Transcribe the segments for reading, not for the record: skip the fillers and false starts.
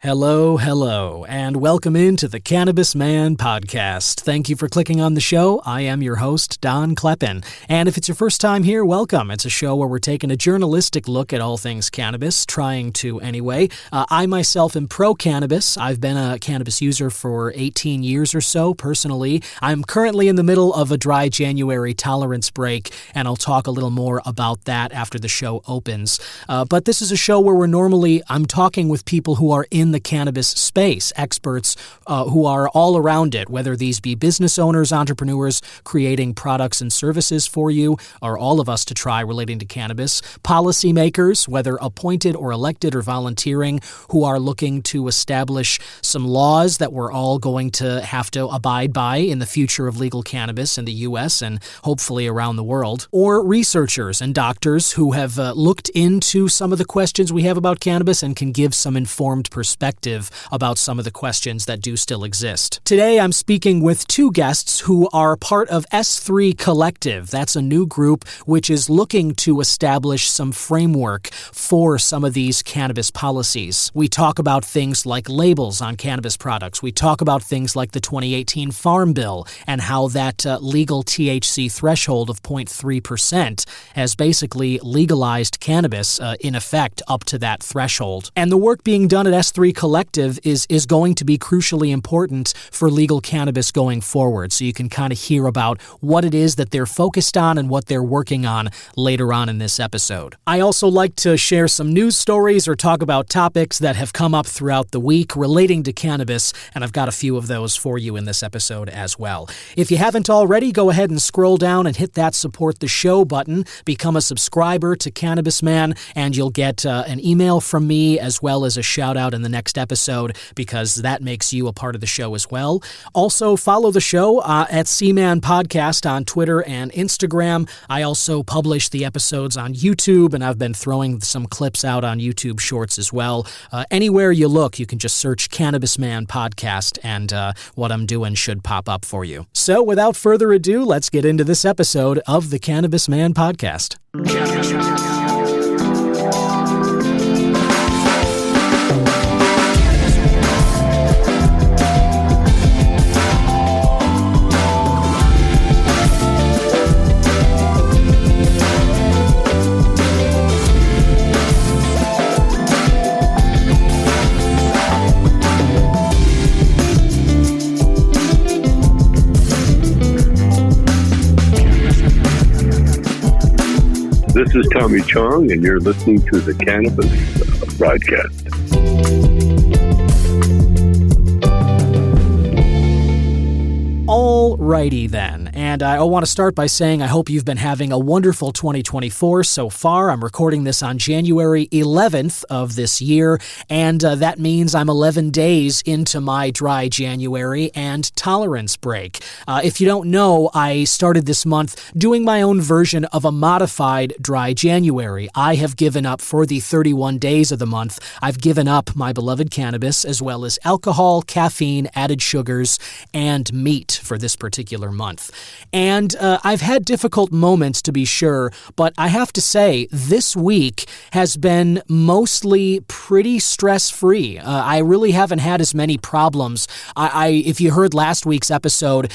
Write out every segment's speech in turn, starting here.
Hello, and welcome into the Cannabis Man podcast. Thank you for clicking on the show. I am your host, Don Kleppen. And if it's your first time here, welcome. It's a show where we're taking a journalistic look at all things cannabis, trying to anyway. I myself am pro-cannabis. I've been a cannabis user for 18 years or so, personally. I'm currently in the middle of a dry January tolerance break, and I'll talk a little more about that after the show opens. But this is a show where I'm talking with people who are in the cannabis space, experts who are all around it, whether these be business owners, entrepreneurs creating products and services for you, or all of us to try relating to cannabis, policymakers, whether appointed or elected or volunteering, who are looking to establish some laws that we're all going to have to abide by in the future of legal cannabis in the U.S. and hopefully around the world, or researchers and doctors who have looked into some of the questions we have about cannabis and can give some informed perspective about some of the questions that do still exist. Today, I'm speaking with two guests who are part of S3 Collective. That's a new group which is looking to establish some framework for some of these cannabis policies. We talk about things like labels on cannabis products. We talk about things like the 2018 Farm Bill and how that legal THC threshold of 0.3% has basically legalized cannabis in effect up to that threshold. And the work being done at S3 Collective is going to be crucially important for legal cannabis going forward. So you can kind of hear about what it is that they're focused on and what they're working on later on in this episode. I also like to share some news stories or talk about topics that have come up throughout the week relating to cannabis, and I've got a few of those for you in this episode as well. If you haven't already, go ahead and scroll down and hit that support the show button, become a subscriber to Cannabis Man, and you'll get an email from me as well as a shout out in the next episode, because that makes you a part of the show as well. Also, follow the show at C-Man Podcast on Twitter and Instagram. I also publish the episodes on YouTube, and I've been throwing some clips out on YouTube Shorts as well. Anywhere you look, you can just search Cannabis Man Podcast, and what I'm doing should pop up for you. So, without further ado, let's get into this episode of the Cannabis Man Podcast. This is Tommy Chong, and you're listening to the Cannabis broadcast. Alrighty then, and I want to start by saying I hope you've been having a wonderful 2024 so far. I'm recording this on January 11th of this year, and that means I'm 11 days into my dry January and tolerance break. If you don't know, I started this month doing my own version of a modified dry January. I have given up for the 31 days of the month. I've given up my beloved cannabis as well as alcohol, caffeine, added sugars, and meat for this particular month. And I've had difficult moments, to be sure, but I have to say this week has been mostly pretty stress-free. I really haven't had as many problems. If you heard last week's episode,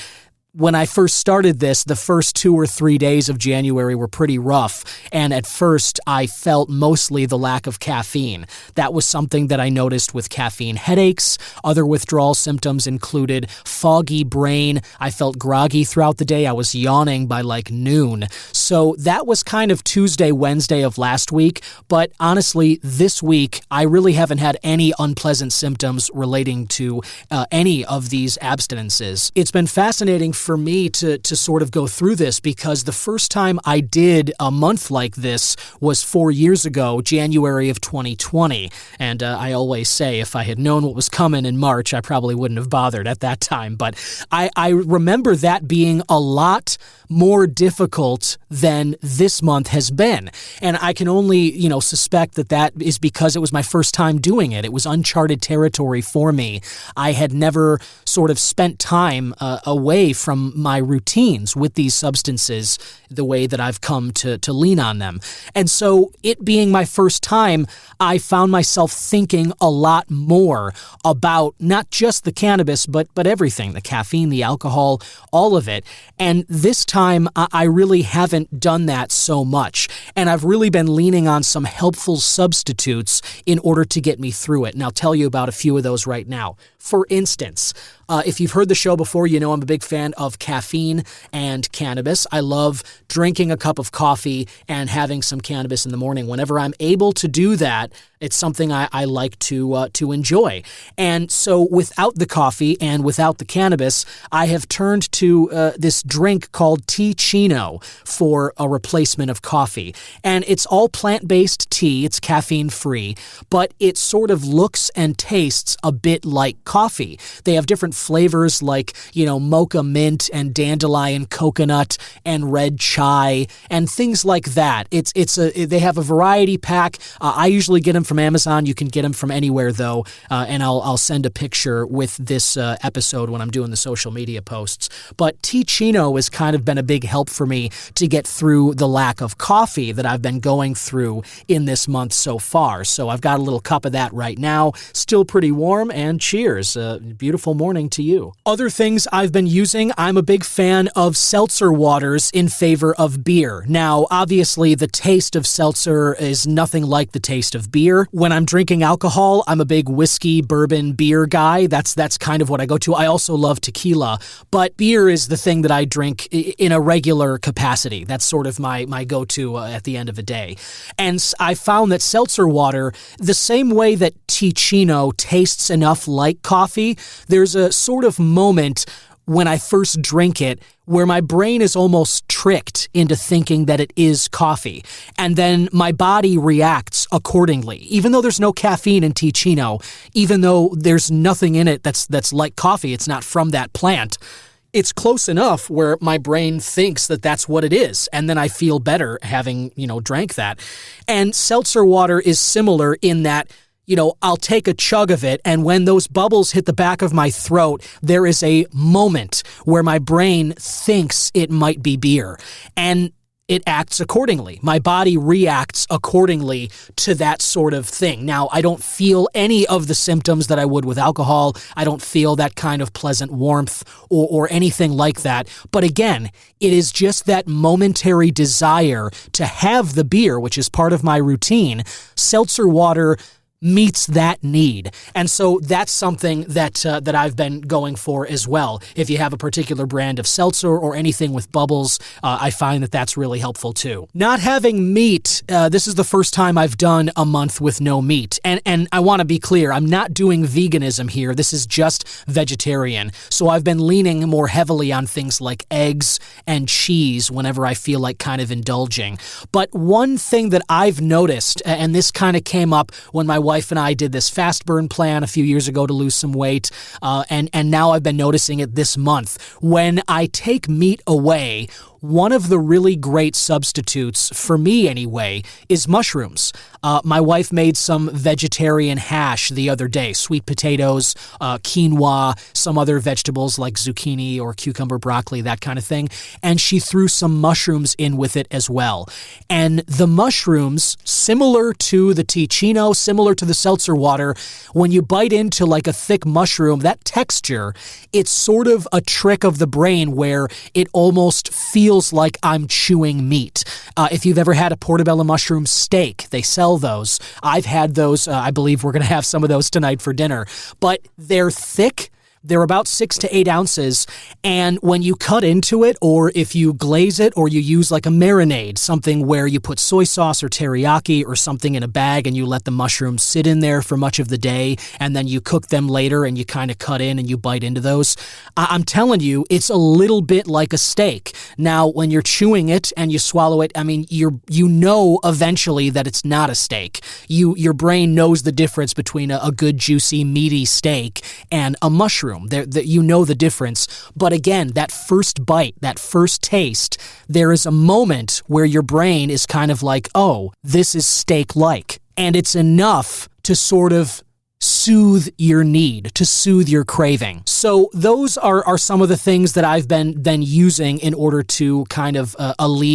when I first started this, the first 2 or 3 days of January were pretty rough, and at first I felt mostly the lack of caffeine. That was something that I noticed with caffeine headaches. Other withdrawal symptoms included foggy brain. I felt groggy throughout the day. I was yawning by like noon. So that was kind of Tuesday, Wednesday of last week, but honestly, this week I really haven't had any unpleasant symptoms relating to any of these abstinences. It's been fascinating for me to sort of go through this, because the first time I did a month like this was 4 years ago, January of 2020. And I always say if I had known what was coming in March, I probably wouldn't have bothered at that time. But I remember that being a lot more difficult than this month has been. And I can only, suspect that is because it was my first time doing it. It was uncharted territory for me. I had never sort of spent time away from from my routines with these substances, the way that I've come to lean on them. And so it being my first time, I found myself thinking a lot more about not just the cannabis, but everything, the caffeine, the alcohol, all of it. And this time, I really haven't done that so much. And I've really been leaning on some helpful substitutes in order to get me through it. And I'll tell you about a few of those right now. For instance, if you've heard the show before, you know I'm a big fan of caffeine and cannabis. I love drinking a cup of coffee and having some cannabis in the morning. Whenever I'm able to do that, it's something I like to enjoy. And so without the coffee and without the cannabis, I have turned to this drink called Tea-Chino for a replacement of coffee. And it's all plant-based tea. It's caffeine-free, but it sort of looks and tastes a bit like coffee. They have different flavors like, mocha mint and dandelion coconut and red chai and things like that. They have a variety pack. I usually get them from Amazon. You can get them from anywhere though, and I'll send a picture with this episode when I'm doing the social media posts. But Tea-Chino has kind of been a big help for me to get through the lack of coffee that I've been going through in this month so far. So I've got a little cup of that right now, still pretty warm, and cheers. Beautiful morning to you. Other things I've been using, I'm a big fan of seltzer waters in favor of beer. Now, obviously, the taste of seltzer is nothing like the taste of beer. When I'm drinking alcohol, I'm a big whiskey, bourbon, beer guy. That's kind of what I go to. I also love tequila, but beer is the thing that I drink in a regular capacity. That's sort of my go-to at the end of a day. And I found that seltzer water, the same way that Tea-Chino tastes enough like coffee, there's a sort of moment when I first drink it where my brain is almost tricked into thinking that it is coffee. And then my body reacts accordingly. Even though there's no caffeine in Tea-Chino, even though there's nothing in it that's like coffee, it's not from that plant, it's close enough where my brain thinks that that's what it is. And then I feel better having, drank that. And seltzer water is similar in that, I'll take a chug of it, and when those bubbles hit the back of my throat, there is a moment where my brain thinks it might be beer, and it acts accordingly. My body reacts accordingly to that sort of thing. Now, I don't feel any of the symptoms that I would with alcohol. I don't feel that kind of pleasant warmth or anything like that. But again, it is just that momentary desire to have the beer, which is part of my routine. Seltzer water meets that need. And so that's something that I've been going for as well. If you have a particular brand of seltzer or anything with bubbles, I find that that's really helpful too. Not having meat, this is the first time I've done a month with no meat. And I want to be clear, I'm not doing veganism here. This is just vegetarian. So I've been leaning more heavily on things like eggs and cheese whenever I feel like kind of indulging. But one thing that I've noticed, and this kind of came up when my wife and I did this fast burn plan a few years ago to lose some weight, and now I've been noticing it this month. When I take meat away, one of the really great substitutes, for me anyway, is mushrooms. My wife made some vegetarian hash the other day, sweet potatoes, quinoa, some other vegetables like zucchini or cucumber, broccoli, that kind of thing, and she threw some mushrooms in with it as well. And the mushrooms, similar to the Tea-Chino, similar to the seltzer water, when you bite into like a thick mushroom, that texture, it's sort of a trick of the brain where it almost feels like I'm chewing meat. If you've ever had a portobello mushroom steak, they sell those. I've had those. I believe we're going to have some of those tonight for dinner. But they're thick. They're about 6 to 8 ounces, and when you cut into it, or if you glaze it, or you use like a marinade, something where you put soy sauce or teriyaki or something in a bag and you let the mushrooms sit in there for much of the day, and then you cook them later and you kind of cut in and you bite into those, I'm telling you, it's a little bit like a steak. Now, when you're chewing it and you swallow it, I mean, you know eventually that it's not a steak. Your brain knows the difference between a good, juicy, meaty steak and a mushroom. You know the difference. But again, that first bite, that first taste, there is a moment where your brain is kind of like, oh, this is steak-like. And it's enough to sort of soothe your need, to soothe your craving. So those are some of the things that I've been then using in order to kind of alleviate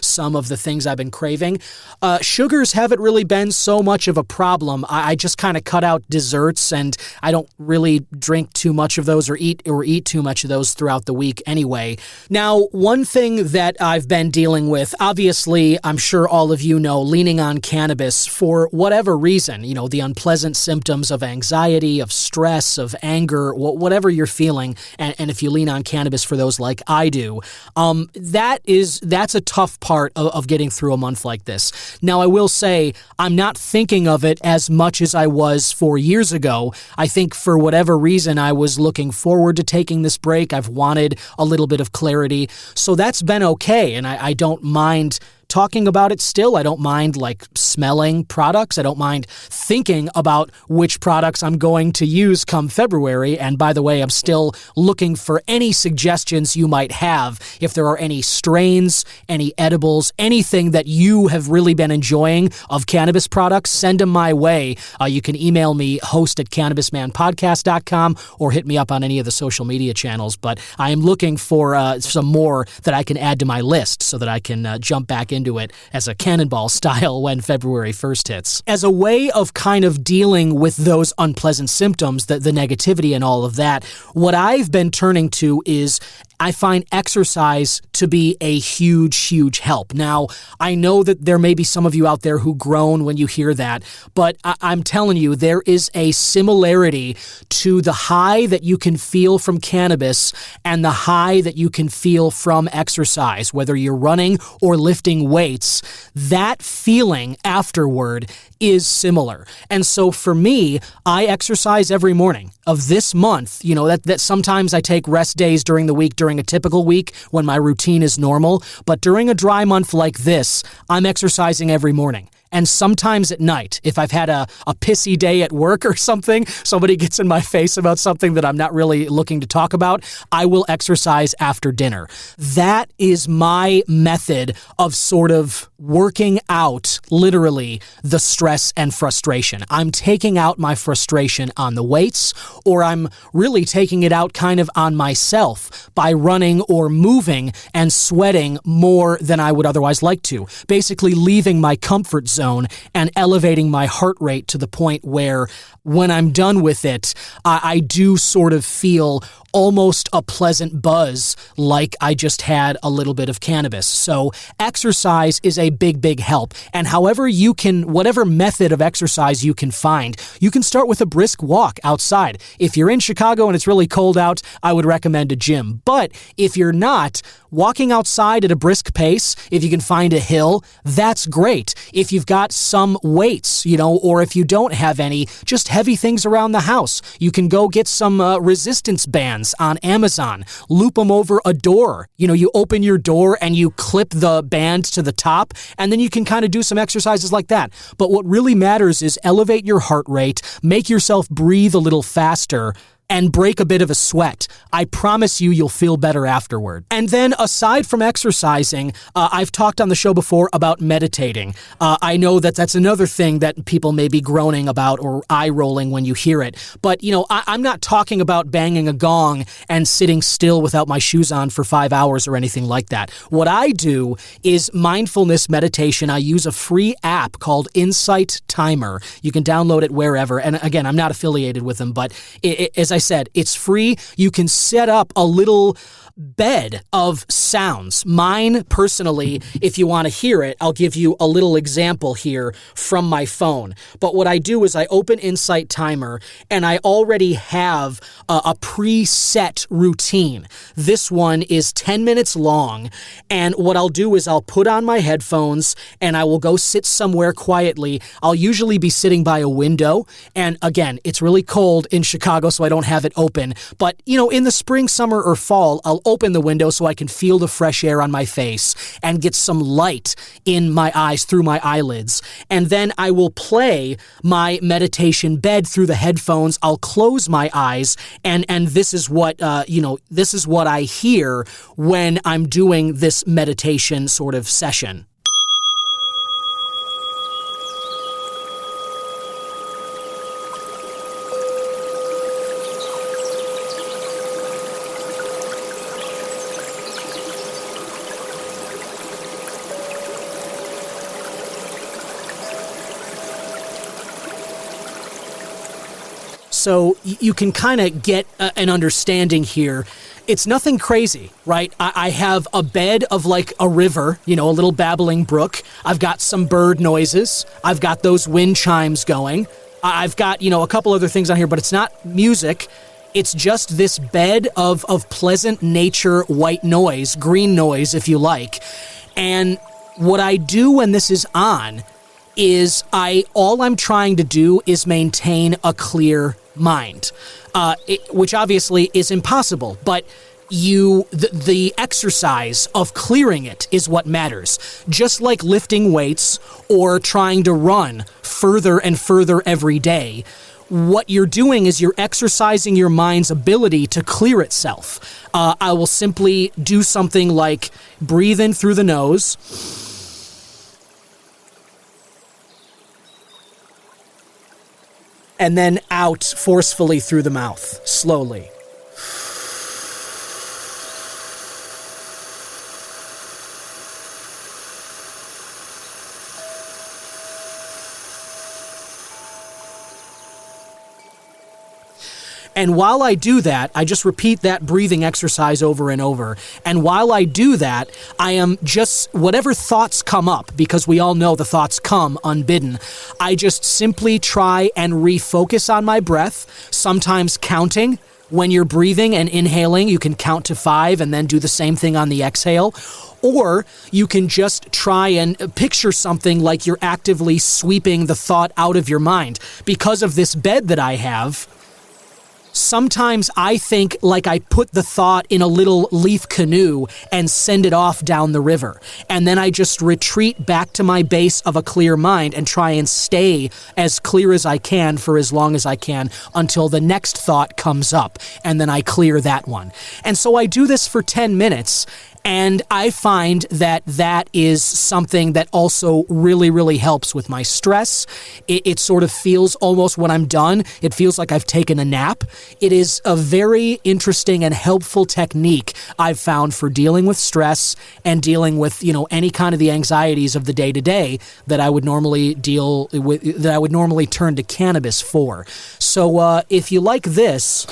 some of the things I've been craving. Sugars haven't really been so much of a problem. I just kind of cut out desserts, and I don't really drink too much of those or eat too much of those throughout the week anyway. Now, one thing that I've been dealing with, obviously, I'm sure all of you know, leaning on cannabis for whatever reason, the unpleasant symptoms of anxiety, of stress, of anger, whatever you're feeling, and if you lean on cannabis for those like I do, that's a tough part of getting through a month like this. Now, I will say I'm not thinking of it as much as I was 4 years ago. I think for whatever reason, I was looking forward to taking this break. I've wanted a little bit of clarity, so that's been okay, and I don't mind talking about it still. I don't mind smelling products. I don't mind thinking about which products I'm going to use come February. And by the way, I'm still looking for any suggestions you might have. If there are any strains, any edibles, anything that you have really been enjoying of cannabis products, send them my way. You can email me, host@cannabismanpodcast.com, or hit me up on any of the social media channels. But I am looking for some more that I can add to my list so that I can jump back into it as a cannonball style when February 1st hits. As a way of kind of dealing with those unpleasant symptoms, the negativity and all of that, what I've been turning to is I find exercise to be a huge, huge help. Now, I know that there may be some of you out there who groan when you hear that, but I'm telling you, there is a similarity to the high that you can feel from cannabis and the high that you can feel from exercise, whether you're running or lifting weights. That feeling afterward is similar. And so for me, I exercise every morning of this month. That sometimes I take rest days during the week, during a typical week when my routine is normal. But during a dry month like this, I'm exercising every morning. And sometimes at night, if I've had a pissy day at work or something, somebody gets in my face about something that I'm not really looking to talk about, I will exercise after dinner. That is my method of sort of working out, literally, the stress and frustration. I'm taking out my frustration on the weights, or I'm really taking it out kind of on myself by running or moving and sweating more than I would otherwise like to. Basically leaving my comfort zone and elevating my heart rate to the point where when I'm done with it, I do sort of feel almost a pleasant buzz like I just had a little bit of cannabis. So exercise is a big, big help. And whatever method of exercise you can find, you can start with a brisk walk outside. If you're in Chicago and it's really cold out, I would recommend a gym. But if you're not, walking outside at a brisk pace, if you can find a hill, that's great. If you've got some weights, or if you don't have any, just heavy things around the house, you can go get some resistance bands on Amazon, loop them over a door. You open your door and you clip the band to the top, and then you can kind of do some exercises like that. But what really matters is elevate your heart rate, make yourself breathe a little faster, and break a bit of a sweat. I promise you'll feel better afterward. And then aside from exercising, I've talked on the show before about meditating. I know that's another thing that people may be groaning about or eye-rolling when you hear it. But, I'm not talking about banging a gong and sitting still without my shoes on for 5 hours or anything like that. What I do is mindfulness meditation. I use a free app called Insight Timer. You can download it wherever. And again, I'm not affiliated with them, but as I said, it's free. You can set up a little bed of sounds. Mine, personally, if you want to hear it, I'll give you a little example here from my phone. But what I do is I open Insight Timer, and I already have a preset routine. This one is 10 minutes long, and what I'll do is I'll put on my headphones, and I will go sit somewhere quietly. I'll usually be sitting by a window, and again, it's really cold in Chicago, so I don't have it open. But, in the spring, summer, or fall, I'll open the window so I can feel the fresh air on my face and get some light in my eyes through my eyelids. And then I will play my meditation bed through the headphones. I'll close my eyes, and this is what this is what I hear when I'm doing this meditation sort of session. so you can kind of get an understanding here. It's nothing crazy, right? I have a bed of like a river, a little babbling brook. I've got some bird noises. I've got those wind chimes going. I've got, a couple other things on here, but it's not music. It's just this bed of pleasant nature, white noise, green noise, if you like. And what I do when this is on is all I'm trying to do is maintain a clear mind, which obviously is impossible, but the exercise of clearing it is what matters. Just like lifting weights or trying to run further and further every day, what you're doing is you're exercising your mind's ability to clear itself. I will simply do something like breathe in through the nose, and then out forcefully through the mouth, slowly. And while I do that, I just repeat that breathing exercise over and over. And while I do that, I am just, whatever thoughts come up, because we all know the thoughts come unbidden, I just simply try and refocus on my breath, sometimes counting. When you're breathing and inhaling, you can count to 5 and then do the same thing on the exhale. Or you can just try and picture something like you're actively sweeping the thought out of your mind. Because of this bed that I have, sometimes I think like I put the thought in a little leaf canoe and send it off down the river. And then I just retreat back to my base of a clear mind and try and stay as clear as I can for as long as I can until the next thought comes up. And then I clear that one. And so I do this for 10 minutes. And I find that that is something that also really, really helps with my stress. It sort of feels almost when I'm done, it feels like I've taken a nap. It is a very interesting and helpful technique I've found for dealing with stress and dealing with, any kind of the anxieties of the day-to-day that I would normally deal with, that I would normally turn to cannabis for. So if you like this,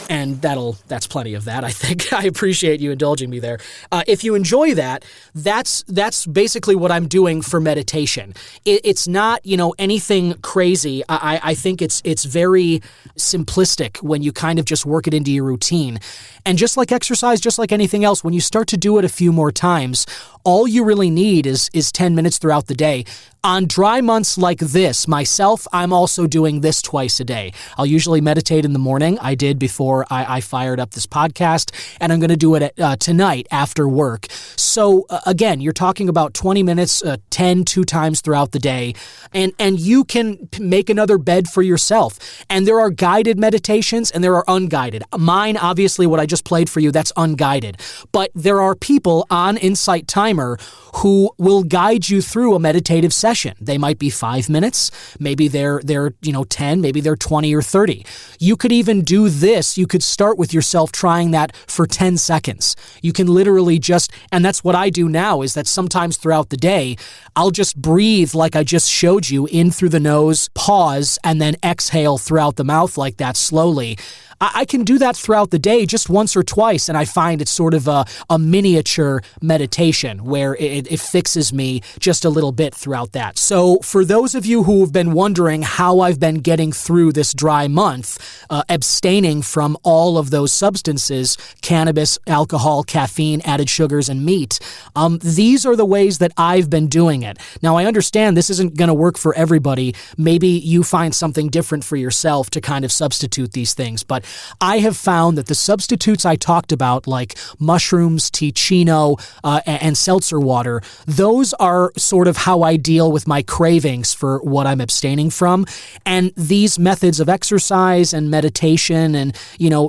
and that's plenty of that, I think. I appreciate you indulging me there. If you enjoy that, that's basically what I'm doing for meditation. It's not, anything crazy. I think it's very simplistic when you kind of just work it into your routine. And just like exercise, just like anything else, when you start to do it a few more times, all you really need is 10 minutes throughout the day. On dry months like this, myself, I'm also doing this twice a day. I'll usually meditate in the morning. I did before I fired up this podcast, and I'm going to do it tonight after work. So again, you're talking about 20 minutes, 2 times throughout the day, and you can make another bed for yourself. And there are guided meditations and there are unguided. Mine, obviously, what I just played for you, that's unguided. But there are people on Insight Timer who will guide you through a meditative session. They might be 5 minutes, maybe they're 10, maybe they're 20 or 30. You could even do this. You could start with yourself trying that for 10 seconds. You can literally and that's what I do now, is that sometimes throughout the day, I'll just breathe like I just showed you, in through the nose, pause, and then exhale throughout the mouth like that slowly. I can do that throughout the day just once or twice, and I find it's sort of a miniature meditation where it fixes me just a little bit throughout that. So for those of you who have been wondering how I've been getting through this dry month, abstaining from all of those substances, cannabis, alcohol, caffeine, added sugars, and meat, these are the ways that I've been doing it. Now, I understand this isn't going to work for everybody. Maybe you find something different for yourself to kind of substitute these things, but I have found that the substitutes I talked about, like mushrooms, tea-chino, and seltzer water, those are sort of how I deal with my cravings for what I'm abstaining from. And these methods of exercise and meditation and,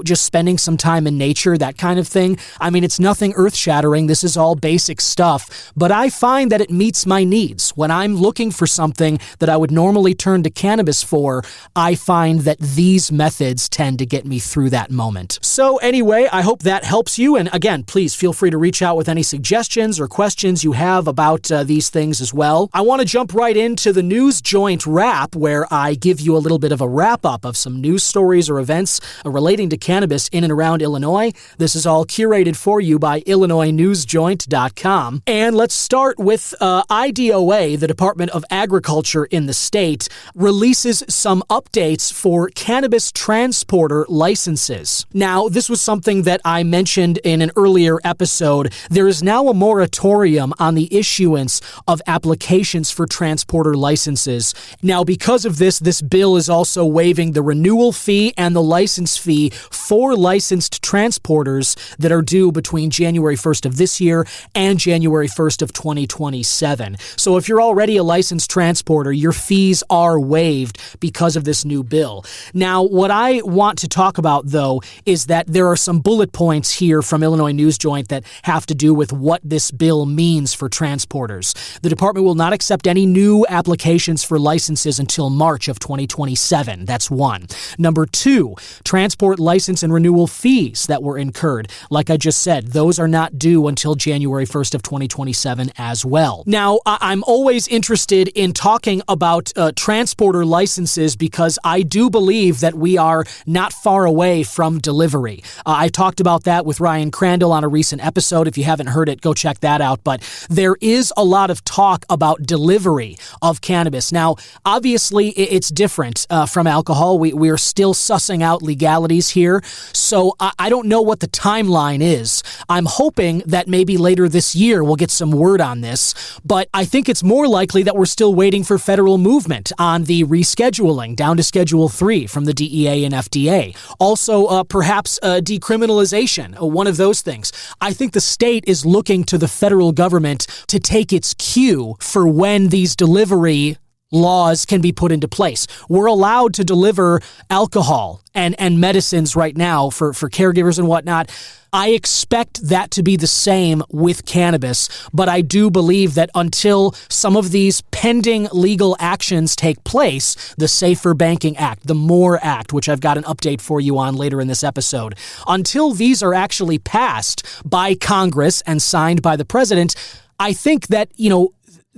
just spending some time in nature, that kind of thing, I mean, it's nothing earth-shattering. This is all basic stuff. But I find that it meets my needs. When I'm looking for something that I would normally turn to cannabis for, I find that these methods tend to get me through that moment. So anyway, I hope that helps you. And again, please feel free to reach out with any suggestions or questions you have about these things as well. I want to jump right into the News Joint Wrap, where I give you a little bit of a wrap-up of some news stories or events relating to cannabis in and around Illinois. This is all curated for you by IllinoisNewsJoint.com. And let's start with IDOA, the Department of Agriculture in the state, releases some updates for cannabis transporter licenses. Now, this was something that I mentioned in an earlier episode. There is now a moratorium on the issuance of applications for transporter licenses. Now, because of this bill is also waiving the renewal fee and the license fee for licensed transporters that are due between January 1st of this year and January 1st of 2027. So if you're already a licensed transporter, your fees are waived because of this new bill. Now, what I want to talk about, though, is that there are some bullet points here from Illinois News Joint that have to do with what this bill means for transporters. The department will not accept any new applications for licenses until March of 2027. That's one. Number two, transport license and renewal fees that were incurred. Like I just said, those are not due until January 1st of 2027 as well. Now, I'm always interested in talking about transporter licenses because I do believe that we are not far away from delivery. I talked about that with Ryan Crandall on a recent episode. If you haven't heard it, go check that out. But there is a lot of talk about delivery of cannabis. Now, obviously, it's different from alcohol. We're still sussing out legalities here. So I don't know what the timeline is. I'm hoping that maybe later this year we'll get some word on this. But I think it's more likely that we're still waiting for federal movement on the rescheduling down to Schedule 3 from the DEA and FDA. Also, perhaps decriminalization, one of those things. I think the state is looking to the federal government to take its cue for when these delivery laws can be put into place. We're allowed to deliver alcohol and medicines right now for caregivers and whatnot. I expect that to be the same with cannabis, but I do believe that until some of these pending legal actions take place, the Safer Banking Act, the MORE Act, which I've got an update for you on later in this episode, until these are actually passed by Congress and signed by the president, I think that,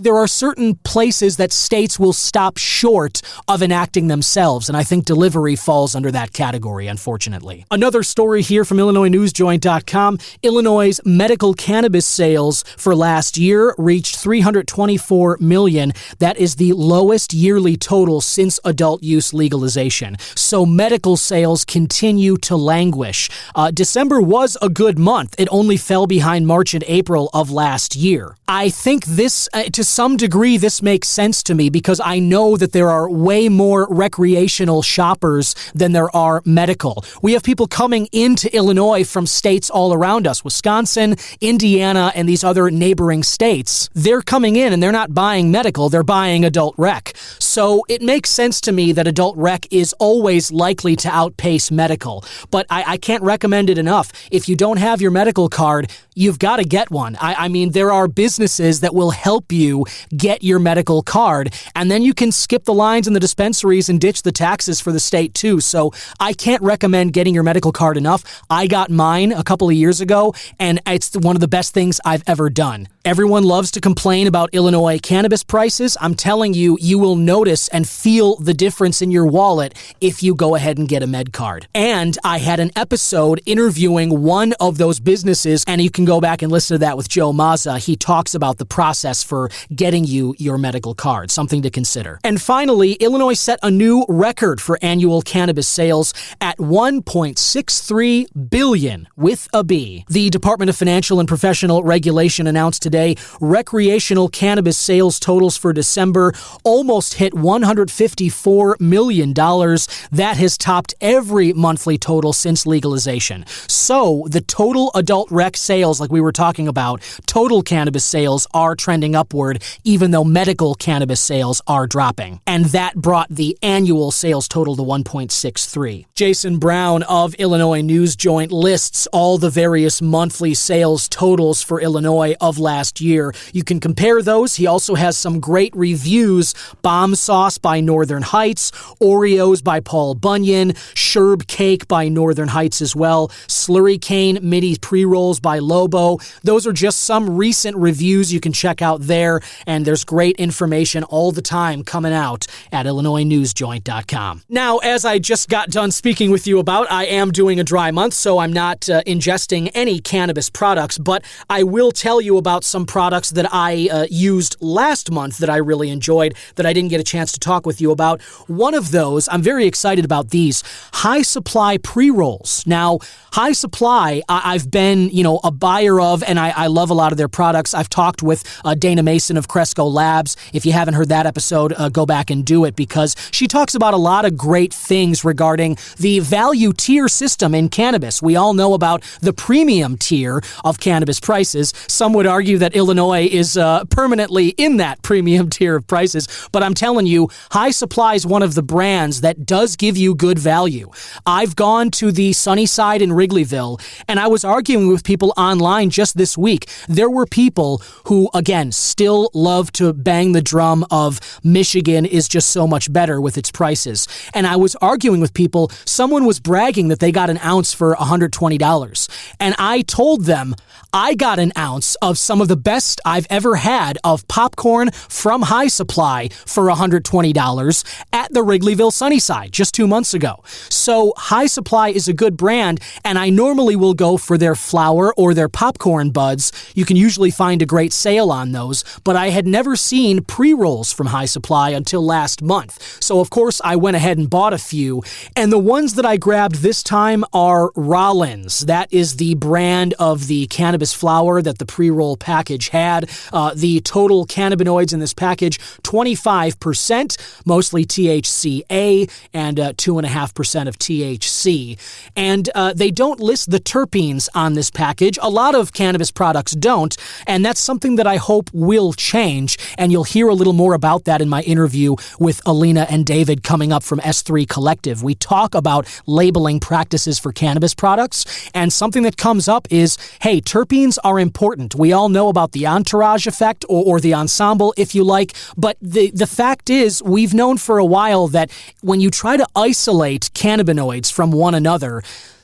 there are certain places that states will stop short of enacting themselves, and I think delivery falls under that category, unfortunately. Another story here from IllinoisNewsJoint.com. Illinois' medical cannabis sales for last year reached $324 million. That is the lowest yearly total since adult use legalization. So medical sales continue to languish. December was a good month. It only fell behind March and April of last year. I think this, to some degree, this makes sense to me because I know that there are way more recreational shoppers than there are medical. We have people coming into Illinois from states all around us, Wisconsin, Indiana, and these other neighboring states. They're coming in and they're not buying medical, they're buying adult rec. So it makes sense to me that adult rec is always likely to outpace medical. But I can't recommend it enough. If you don't have your medical card, you've got to get one. I mean, there are businesses that will help you get your medical card, and then you can skip the lines in the dispensaries and ditch the taxes for the state too. So I can't recommend getting your medical card enough. I got mine a couple of years ago, and it's one of the best things I've ever done. Everyone loves to complain about Illinois cannabis prices. I'm telling you, you will notice and feel the difference in your wallet if you go ahead and get a med card. And I had an episode interviewing one of those businesses, and you can go back and listen to that with Joe Mazza. He talks about the process for getting you your medical card, something to consider. And finally, Illinois set a new record for annual cannabis sales at $1.63 billion with a B. The Department of Financial and Professional Regulation announced today recreational cannabis sales totals for December almost hit $154 million. That has topped every monthly total since legalization. So the total adult rec sales, like we were talking about, total cannabis sales are trending upward, even though medical cannabis sales are dropping. And that brought the annual sales total to 1.63. Jason Brown of Illinois News Joint lists all the various monthly sales totals for Illinois of last year. You can compare those. He also has some great reviews. Bomb Sauce by Northern Heights, Oreos by Paul Bunyan, Sherb Cake by Northern Heights as well, Slurry Cane Mini Pre-Rolls by Lobo. Those are just some recent reviews you can check out there, and there's great information all the time coming out at IllinoisNewsJoint.com. Now, as I just got done speaking with you about, I am doing a dry month, so I'm not ingesting any cannabis products, but I will tell you about some products that I used last month that I really enjoyed that I didn't get a chance to talk with you about. One of those, I'm very excited about these, High Supply Pre-Rolls. Now, High Supply, I've been, a buyer of, and I love a lot of their products. I've talked with Dana Mason of Cresco Labs. If you haven't heard that episode, go back and do it, because she talks about a lot of great things regarding the value tier system in cannabis. We all know about the premium tier of cannabis prices. Some would argue that Illinois is permanently in that premium tier of prices, but I'm telling you, High Supply is one of the brands that does give you good value. I've gone to the Sunnyside in Wrigleyville, and I was arguing with people online just this week. There were people who, again, still love to bang the drum of Michigan is just so much better with its prices. And I was arguing with people. Someone was bragging that they got an ounce for $120. And I told them I got an ounce of some of the best I've ever had of popcorn from High Supply for $120 at the Wrigleyville Sunnyside just 2 months ago. So High Supply is a good brand, and I normally will go for their flower or their popcorn buds. You can usually find a great sale on those, but I had never seen pre-rolls from High Supply until last month. So of course I went ahead and bought a few, and the ones that I grabbed this time are Rollins. That is the brand of the cannabis flower that the pre-roll package had. The total cannabinoids in this package, 25%, mostly THCA and 2.5% of THC. And they don't list the terpenes on this package. A lot of cannabis products don't, and that's something that I hope will change, and you'll hear a little more about that in my interview with Alina and David coming up from S3 Collective. We talk about labeling practices for cannabis products, and something that comes up is, hey, terpenes are important. We all know about the entourage effect, or the ensemble, if you like, but the fact is, we've known for a while that when you try to isolate cannabinoids from one another,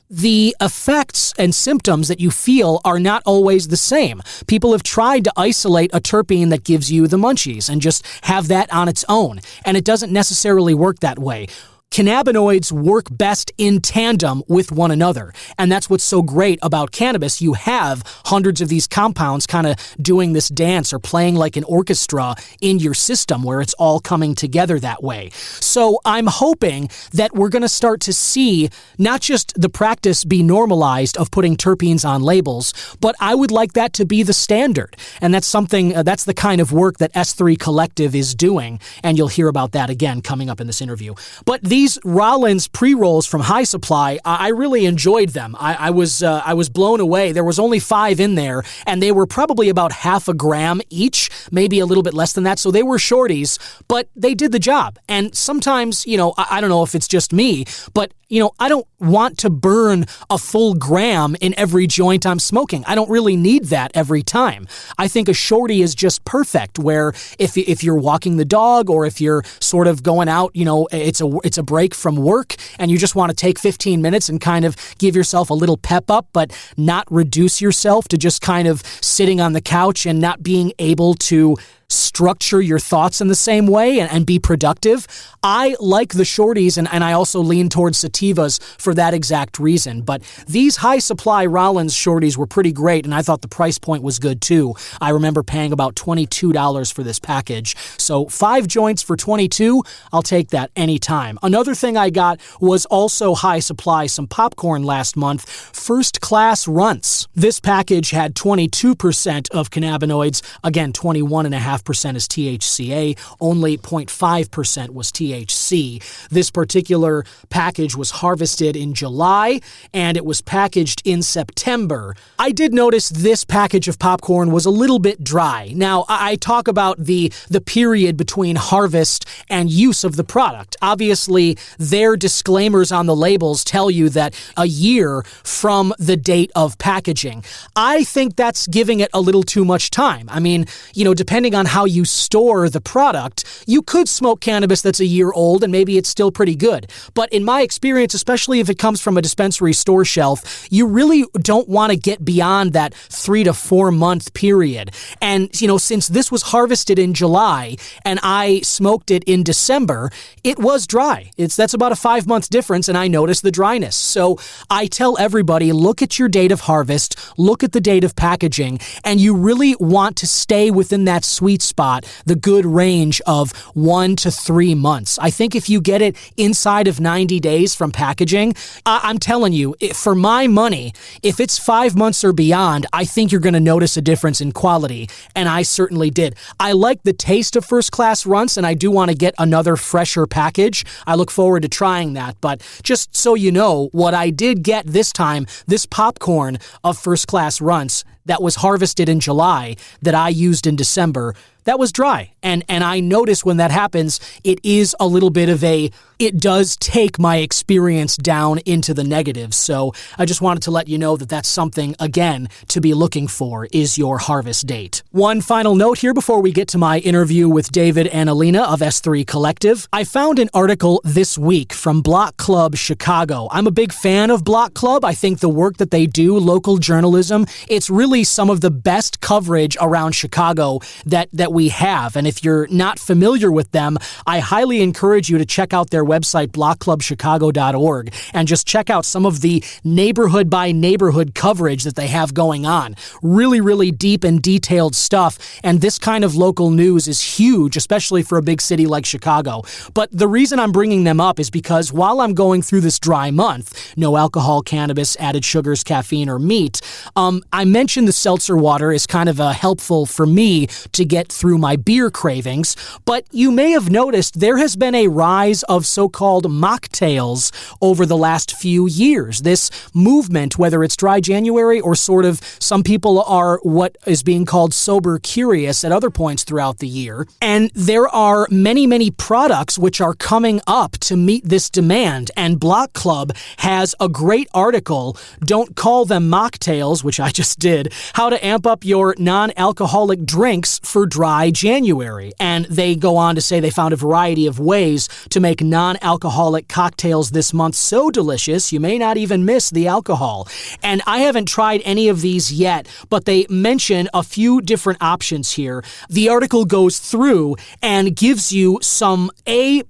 the effects and symptoms that you feel are not always the same. People have tried to isolate a terpene that gives you the munchies and just have that on its own, and it doesn't necessarily work that way. Cannabinoids work best in tandem with one another, and that's what's so great about cannabis. You have hundreds of these compounds kind of doing this dance or playing like an orchestra in your system where it's all coming together that way. So I'm hoping that we're going to start to see not just the practice be normalized of putting terpenes on labels, but I would like that to be the standard, and that's something, that's the kind of work that S3 Collective is doing, and you'll hear about that again coming up in this interview. But these Rollins pre-rolls from High Supply, I really enjoyed them. I was blown away. There was only 5 in there, and they were probably about half a gram each, maybe a little bit less than that. So they were shorties, but they did the job. And sometimes, I don't know if it's just me, but I don't want to burn a full gram in every joint I'm smoking. I don't really need that every time. I think a shorty is just perfect, where if you're walking the dog, or if you're sort of going out, it's a break from work and you just want to take 15 minutes and kind of give yourself a little pep up, but not reduce yourself to just kind of sitting on the couch and not being able to structure your thoughts in the same way and be productive. I like the shorties, and I also lean towards sativas for that exact reason. But these High Supply Rollins shorties were pretty great, and I thought the price point was good too. I remember paying about $22 for this package. So 5 joints for $22, I'll take that anytime. Another thing I got was also High Supply, some popcorn last month, First Class Runts. This package had 22% of cannabinoids, again 21.5% is THCA, only 0.5% was THC. This particular package was harvested in July, and it was packaged in September. I did notice this package of popcorn was a little bit dry. Now, I talk about the period between harvest and use of the product. Obviously, their disclaimers on the labels tell you that a year from the date of packaging. I think that's giving it a little too much time. I mean, depending on on how you store the product, you could smoke cannabis that's a year old and maybe it's still pretty good. But in my experience, especially if it comes from a dispensary store shelf, you really don't want to get beyond that 3 to 4 month period. And, since this was harvested in July and I smoked it in December, it was dry. That's about a 5-month difference, and I noticed the dryness. So I tell everybody, look at your date of harvest, look at the date of packaging, and you really want to stay within that sweet spot, the good range of 1 to 3 months. I think if you get it inside of 90 days from packaging, I'm telling you, for my money, if it's 5 months or beyond, I think you're going to notice a difference in quality, and I certainly did. I like the taste of First Class Runts, and I do want to get another fresher package. I look forward to trying that, but just so you know, what I did get this time, this popcorn of First Class Runts that was harvested in July that I used in December, that was dry. And I notice when that happens, it is a little bit of it does take my experience down into the negatives. So I just wanted to let you know that that's something, again, to be looking for is your harvest date. One final note here before we get to my interview with David and Alina of S3 Collective. I found an article this week from Block Club Chicago. I'm a big fan of Block Club. I think the work that they do, local journalism, it's really some of the best coverage around Chicago that we have. And if you're not familiar with them, I highly encourage you to check out their website, blockclubchicago.org, and just check out some of the neighborhood by neighborhood coverage that they have going on. Really, really deep and detailed stuff. And this kind of local news is huge, especially for a big city like Chicago. But the reason I'm bringing them up is because while I'm going through this dry month, no alcohol, cannabis, added sugars, caffeine, or meat, I mentioned the seltzer water is kind of helpful for me to get through my beer cravings, but you may have noticed there has been a rise of so-called mocktails over the last few years. This movement, whether it's dry January or sort of some people are what is being called sober curious at other points throughout the year. And there are many, many products which are coming up to meet this demand. And Block Club has a great article, Don't Call Them Mocktails, which I just did, how to amp up your non-alcoholic drinks for dry January. And they go on to say they found a variety of ways to make non-alcoholic cocktails this month so delicious you may not even miss the alcohol. And I haven't tried any of these yet, but they mention a few different options here. The article goes through and gives you some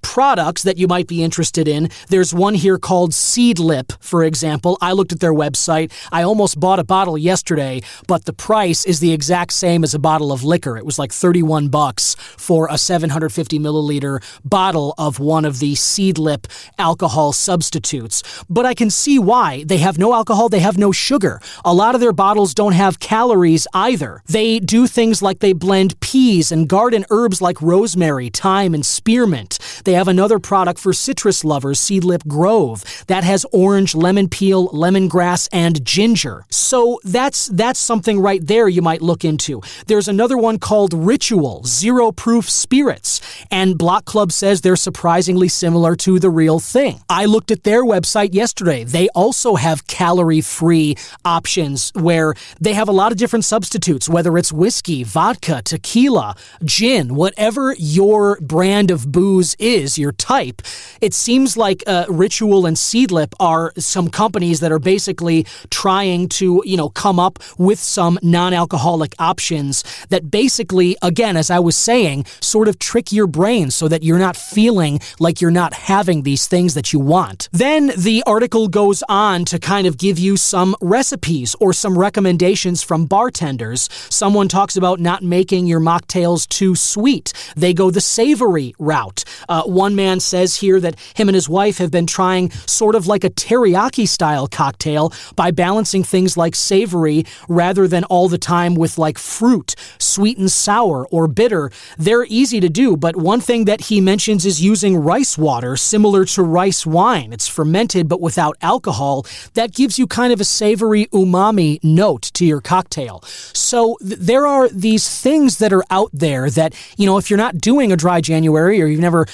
products that you might be interested in. There's one here called Seed Lip, for example. I looked at their website. I almost bought a bottle yesterday, but the price is the exact same as a bottle of liquor. It was like $31 for a 750 milliliter bottle of one of the Seed Lip alcohol substitutes. But I can see why. They have no alcohol, they have no sugar. A lot of their bottles don't have calories either. They do things like they blend peas and garden herbs like rosemary, thyme, and spearmint. They have another product for citrus lovers, Seed Lip Grove, that has orange, lemon peel, lemongrass, and ginger. So that's something right there you might look into. There's another one called Ritual, zero proof spirits, and Block Club says they're surprisingly similar to the real thing. I looked at their website yesterday. They also have calorie-free options where they have a lot of different substitutes, whether it's whiskey, vodka, tequila, gin, whatever your brand of booze is, your type. It seems like Ritual and Seed Lip are some companies that are basically trying to, come up with some non-alcoholic options that basically, again, as I was saying, sort of trick your brain so that you're not feeling like you're not having these things that you want. Then the article goes on to kind of give you some recipes or some recommendations from bartenders. Someone talks about not making your mocktails too sweet. They go the savory route. One man says here that him and his wife have been trying sort of like a teriyaki-style cocktail by balancing things like savory rather than all the time with like fruit, sweet and sour, or bitter. They're easy to do, but one thing that he mentions is using rice water, similar to rice wine. It's fermented but without alcohol. That gives you kind of a savory umami note to your cocktail. So there are these things that are out there that, if you're not doing a dry January or you've never,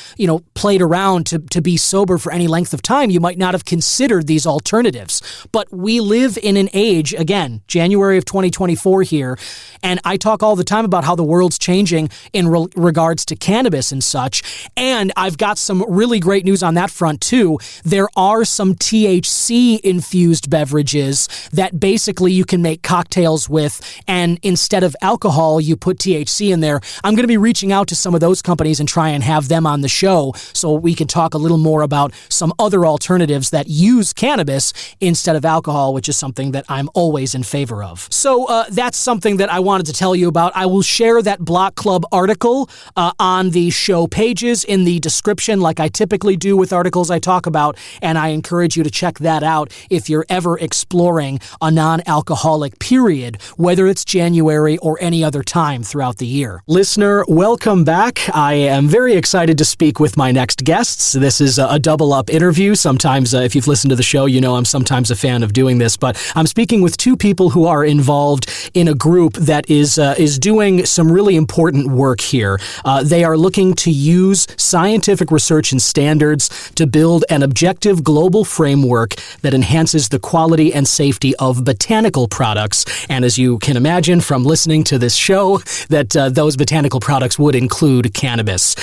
played around to be sober for any length of time, you might not have considered these alternatives. But we live in an age, again, January of 2024 here, and I talk all the time about how the world world's changing in regards to cannabis and such. And I've got some really great news on that front too. There are some THC infused beverages that basically you can make cocktails with, and instead of alcohol, you put THC in there. I'm going to be reaching out to some of those companies and try and have them on the show so we can talk a little more about some other alternatives that use cannabis instead of alcohol, which is something that I'm always in favor of. So that's something that I wanted to tell you about. I will share that Block Club article on the show pages in the description, like I typically do with articles I talk about, and I encourage you to check that out if you're ever exploring a non-alcoholic period, whether it's January or any other time throughout the year. Listener, welcome back. I am very excited to speak with my next guests. This is a double-up interview. Sometimes, if you've listened to the show, you know I'm sometimes a fan of doing this, but I'm speaking with two people who are involved in a group that is doing some really important work here. They are looking to use scientific research and standards to build an objective global framework that enhances the quality and safety of botanical products. And as you can imagine from listening to this show, that those botanical products would include cannabis.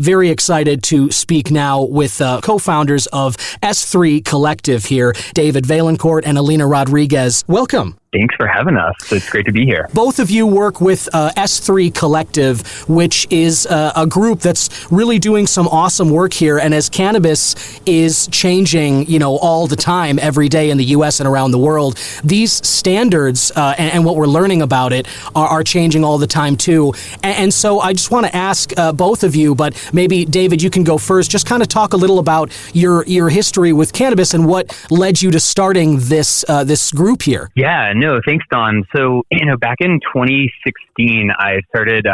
Very excited to speak now with co-founders of S3 Collective here, David Valencourt and Alina Rodriguez. Welcome. Thanks for having us. It's great to be here. Both of you work with S3 Collective, which is a group that's really doing some awesome work here. And as cannabis is changing, all the time, every day in the U.S. and around the world, these standards and what we're learning about it are changing all the time too. And so I just want to ask both of you, but maybe David, you can go first. Just kind of talk a little about your history with cannabis and what led you to starting this group here. Yeah. No, thanks, Don. So, back in 2016, I started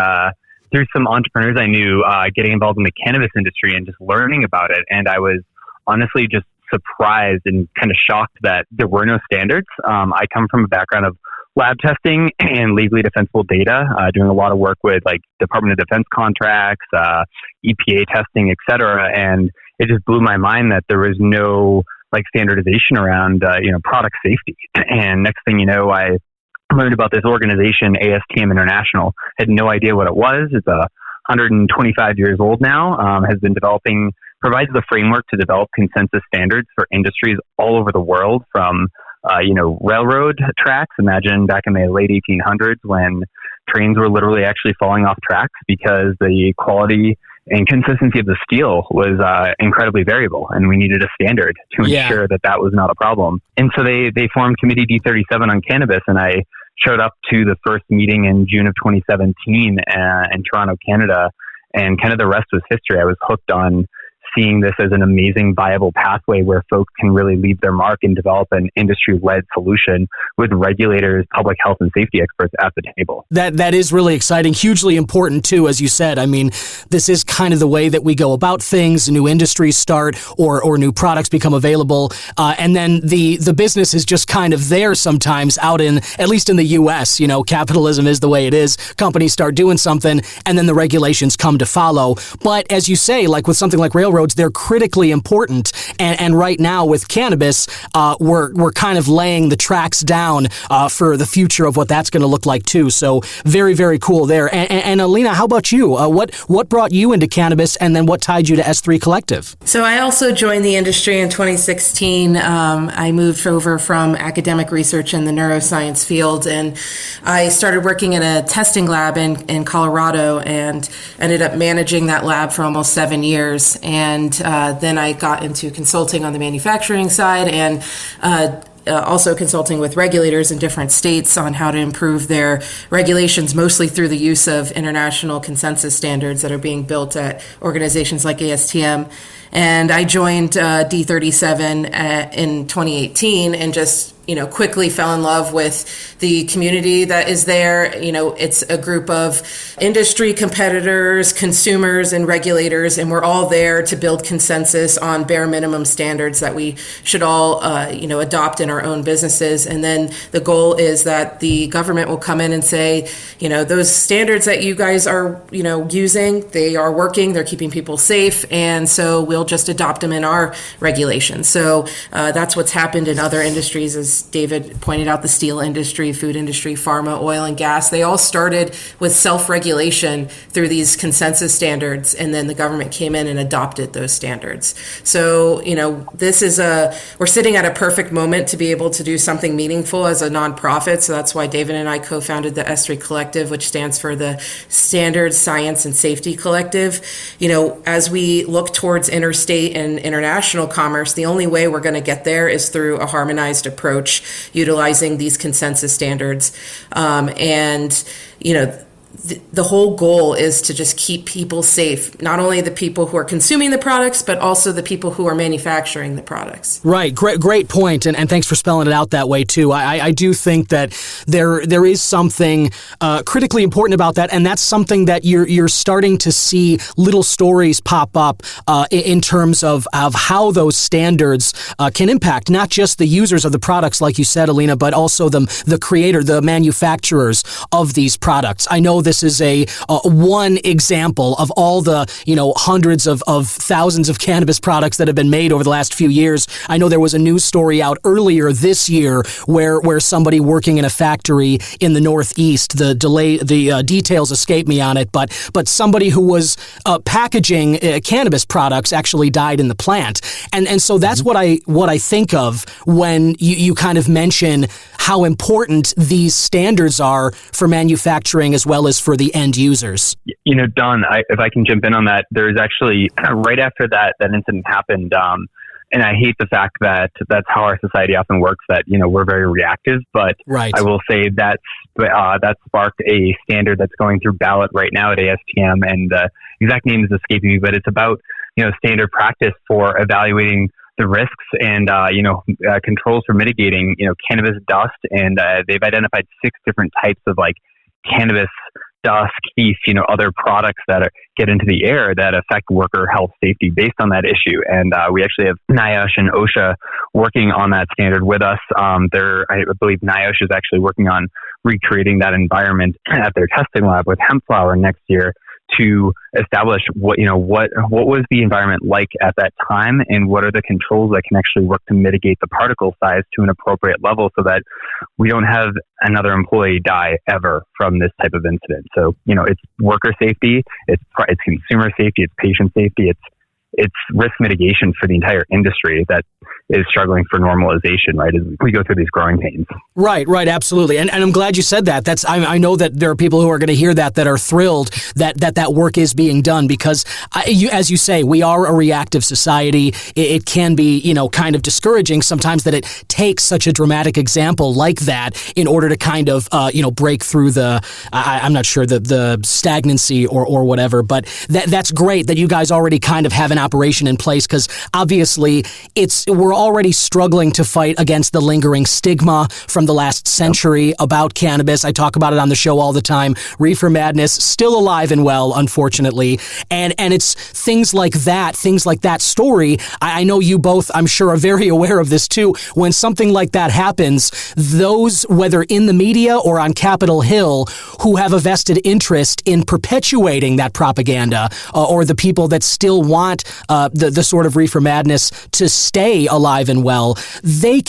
through some entrepreneurs I knew getting involved in the cannabis industry and just learning about it. And I was honestly just surprised and kind of shocked that there were no standards. I come from a background of lab testing and legally defensible data, doing a lot of work with like Department of Defense contracts, EPA testing, et cetera. And it just blew my mind that there was no standardization around, product safety. And next thing you know, I learned about this organization, ASTM International. Had no idea what it was. It's 125 years old now, has been provides the framework to develop consensus standards for industries all over the world, from, railroad tracks. Imagine back in the late 1800s when trains were literally actually falling off tracks because the quality and consistency of the steel was incredibly variable, and we needed a standard to ensure that was not a problem. And so they formed Committee D37 on cannabis, and I showed up to the first meeting in June of 2017 in Toronto, Canada, and kind of the rest was history. I was hooked on seeing this as an amazing, viable pathway where folks can really leave their mark and develop an industry-led solution with regulators, public health and safety experts at the table. That is really exciting, hugely important too, as you said. I mean, this is kind of the way that we go about things. New industries start or new products become available. And then the business is just kind of there sometimes out at least in the U.S., capitalism is the way it is. Companies start doing something and then the regulations come to follow. But as you say, like with something like railroads, they're critically important. And right now with cannabis, we're kind of laying the tracks down for the future of what that's going to look like too. So very, very cool there. And Alina, how about you? What brought you into cannabis, and then what tied you to S3 Collective? So I also joined the industry in 2016. I moved over from academic research in the neuroscience field, and I started working in a testing lab in Colorado and ended up managing that lab for almost 7 years. And then I got into consulting on the manufacturing side and also consulting with regulators in different states on how to improve their regulations, mostly through the use of international consensus standards that are being built at organizations like ASTM. And I joined D37 in 2018 and just quickly fell in love with the community that is there. It's a group of industry competitors, consumers, and regulators, and we're all there to build consensus on bare minimum standards that we should all, adopt in our own businesses. And then the goal is that the government will come in and say, those standards that you guys are, using, they are working, they're keeping people safe, and so we'll just adopt them in our regulations. So that's what's happened in other industries industries. David pointed out the steel industry, food industry, pharma, oil and gas. They all started with self-regulation through these consensus standards, and then the government came in and adopted those standards. So, we're sitting at a perfect moment to be able to do something meaningful as a nonprofit. So that's why David and I co-founded the S3 Collective, which stands for the Standards, Science, and Safety Collective. As we look towards interstate and international commerce, the only way we're going to get there is through a harmonized approach, utilizing these consensus standards. The whole goal is to just keep people safe, not only the people who are consuming the products, but also the people who are manufacturing the products. Right. Great point. And thanks for spelling it out that way, too. I do think that there is something critically important about that. And that's something that you're starting to see little stories pop up in terms of how those standards can impact not just the users of the products, like you said, Alina, but also the creator, the manufacturers of these products. I know this is a one example of all the hundreds of thousands of cannabis products that have been made over the last few years. I know there was a news story out earlier this year where somebody working in a factory in the Northeast, the details escape me on it, but somebody who was packaging cannabis products actually died in the plant, and so that's what I think of when you kind of mention how important these standards are for manufacturing as well as for the end users. Don, if I can jump in on that, there's actually right after that incident happened, and I hate the fact that that's how our society often works, that, we're very reactive, but right. I will say that sparked a standard that's going through ballot right now at ASTM, and the exact name is escaping me, but it's about, standard practice for evaluating the risks and, controls for mitigating, cannabis dust. And they've identified 6 different types of cannabis dust, kief, other products that get into the air that affect worker health safety based on that issue. And we actually have NIOSH and OSHA working on that standard with us. I believe NIOSH is actually working on recreating that environment at their testing lab with hemp flower next year to establish what was the environment like at that time, and what are the controls that can actually work to mitigate the particle size to an appropriate level so that we don't have another employee die ever from this type of incident. So, it's worker safety, it's consumer safety, it's patient safety, it's risk mitigation for the entire industry that is struggling for normalization, right, as we go through these growing pains. Right, absolutely. And I'm glad you said that. I know that there are people who are going to hear that are thrilled that work is being done, because as you say, we are a reactive society. It can be, kind of discouraging sometimes that it takes such a dramatic example like that in order to kind of, break through I'm not sure, the stagnancy or whatever. But that's great that you guys already kind of have an operation in place, because obviously we're already struggling to fight against the lingering stigma from the last century about cannabis. I talk about it on the show all the time. Reefer madness, still alive and well, unfortunately. And it's things like that story. I know you both, I'm sure, are very aware of this too. When something like that happens, those, whether in the media or on Capitol Hill, who have a vested interest in perpetuating that propaganda, or the people that still want the sort of reefer madness to stay alive and well, they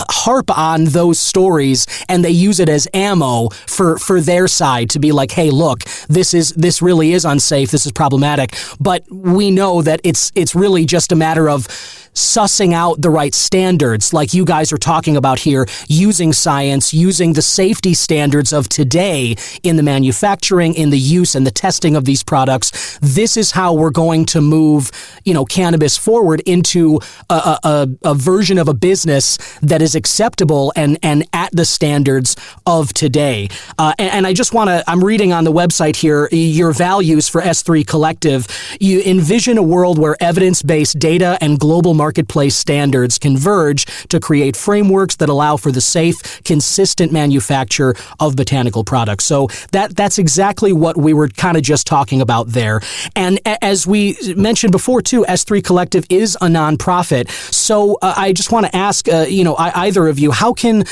harp on those stories and they use it as ammo for their side to be like, hey, look, this really is unsafe, this is problematic. But we know that it's really just a matter of sussing out the right standards, like you guys are talking about here, using science, using the safety standards of today in the manufacturing, in the use and the testing of these products. This is how we're going to move, cannabis forward into a version of a business that is acceptable and at the standards of today. And I just I'm reading on the website here, your values for S3 Collective. You envision a world where evidence-based data and global marketplace standards converge to create frameworks that allow for the safe, consistent manufacture of botanical products. So that's exactly what we were kind of just talking about there. And as we mentioned before too, S3 Collective is a nonprofit. So I just want to ask, either of you, how can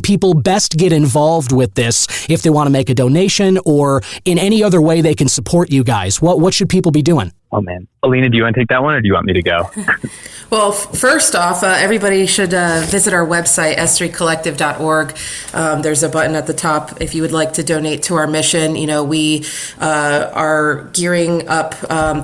people best get involved with this if they want to make a donation or in any other way they can support you guys? What should people be doing? Oh man, Alina, do you want to take that one or do you want me to go? Well, first off, everybody should visit our website, s3collective.org. There's a button at the top if you would like to donate to our mission. We are gearing up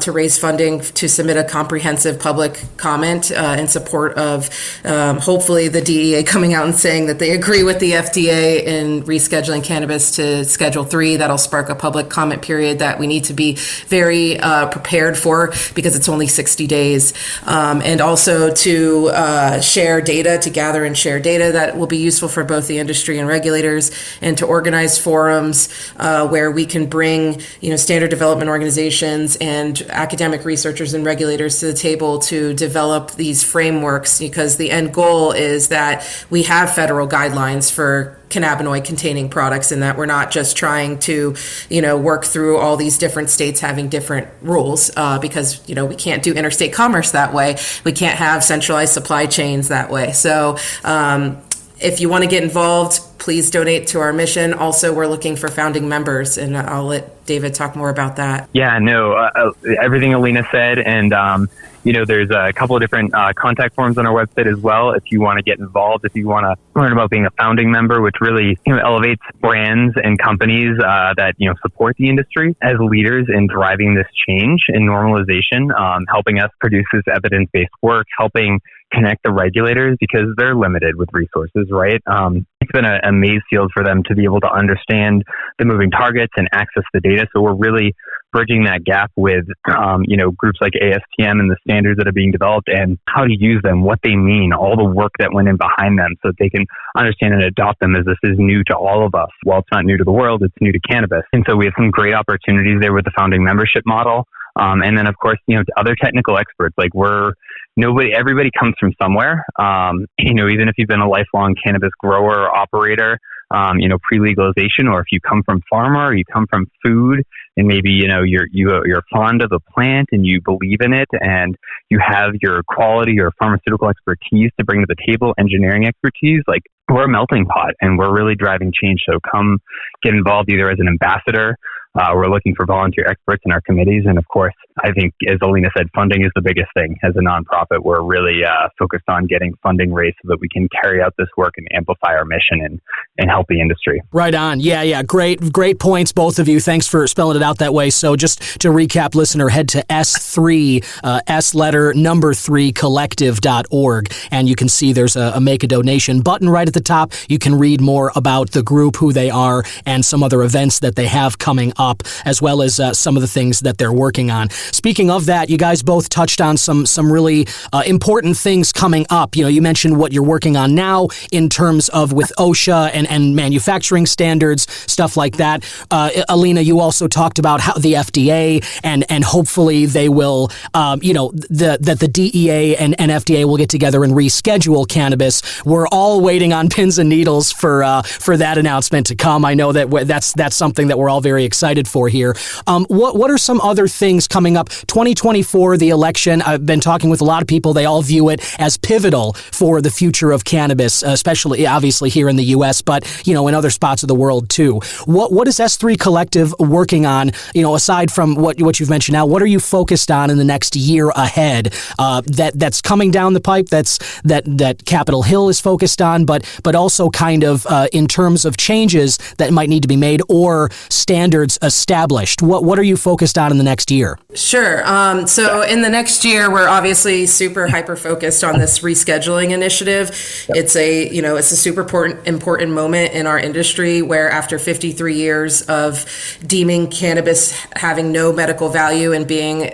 to raise funding to submit a comprehensive public comment in support of hopefully the DEA coming out and saying that they agree with the FDA in rescheduling cannabis to Schedule 3. That'll spark a public comment period that we need to be very prepared for because it's only 60 days. And also to share data, to gather and share data that will be useful for both the industry and regulators, and to organize forums where we can bring, standard development organizations and academic researchers and regulators to the table to develop these frameworks, because the end goal is that we have federal guidelines for cannabinoid containing products, and that we're not just trying to, work through all these different states having different rules, because, we can't do interstate commerce that way. We can't have centralized supply chains that way. So if you want to get involved, please donate to our mission. Also, we're looking for founding members, and I'll let David talk more about that. Yeah, no, everything Alina said, and there's a couple of different contact forms on our website as well. If you want to get involved, if you want to learn about being a founding member, which really elevates brands and companies that support the industry as leaders in driving this change and normalization, helping us produce this evidence-based work, helping connect the regulators because they're limited with resources, right? It's been a maze field for them to be able to understand the moving targets and access the data. So we're really bridging that gap with, groups like ASTM and the standards that are being developed and how to use them, what they mean, all the work that went in behind them so that they can understand and adopt them, as this is new to all of us. While it's not new to the world, it's new to cannabis. And so we have some great opportunities there with the founding membership model. And then, of course, other technical experts, everybody comes from somewhere. Even if you've been a lifelong cannabis grower or operator, pre-legalization, or if you come from pharma or you come from food, and maybe, you're fond of the plant and you believe in it, and you have your quality or pharmaceutical expertise to bring to the table, engineering expertise, we're a melting pot and we're really driving change. So come get involved either as an ambassador. We're looking for volunteer experts in our committees. And of course, I think, as Alina said, funding is the biggest thing. As a nonprofit, we're really focused on getting funding raised so that we can carry out this work and amplify our mission and help the industry. Right on. Yeah. Great points, both of you. Thanks for spelling it out that way. So just to recap, listener, head to S3, S letter number 3, collective.org. And you can see there's a make a donation button right at the top. You can read more about the group, who they are, and some other events that they have coming up, as well as some of the things that they're working on. Speaking of that, you guys both touched on some really important things coming up. You mentioned what you're working on now in terms of with OSHA and manufacturing standards, stuff like that. Alina, you also talked about how the FDA and hopefully they will, that the DEA and FDA will get together and reschedule cannabis. We're all waiting on pins and needles for that announcement to come. I know that's something that we're all very excited for here. What are some other things coming up? 2024, the election, I've been talking with a lot of people. They all view it as pivotal for the future of cannabis, especially obviously here in the U.S., but, in other spots of the world too. What is S3 Collective working on, aside from what you've mentioned now? What are you focused on in the next year ahead that's coming down the pipe, that Capitol Hill is focused on, but also kind of in terms of changes that might need to be made or standards established? What are you focused on in the next year? Sure. So in the next year, we're obviously super hyper focused on this rescheduling initiative. Yep. It's a super important moment in our industry, where after 53 years of deeming cannabis having no medical value and being,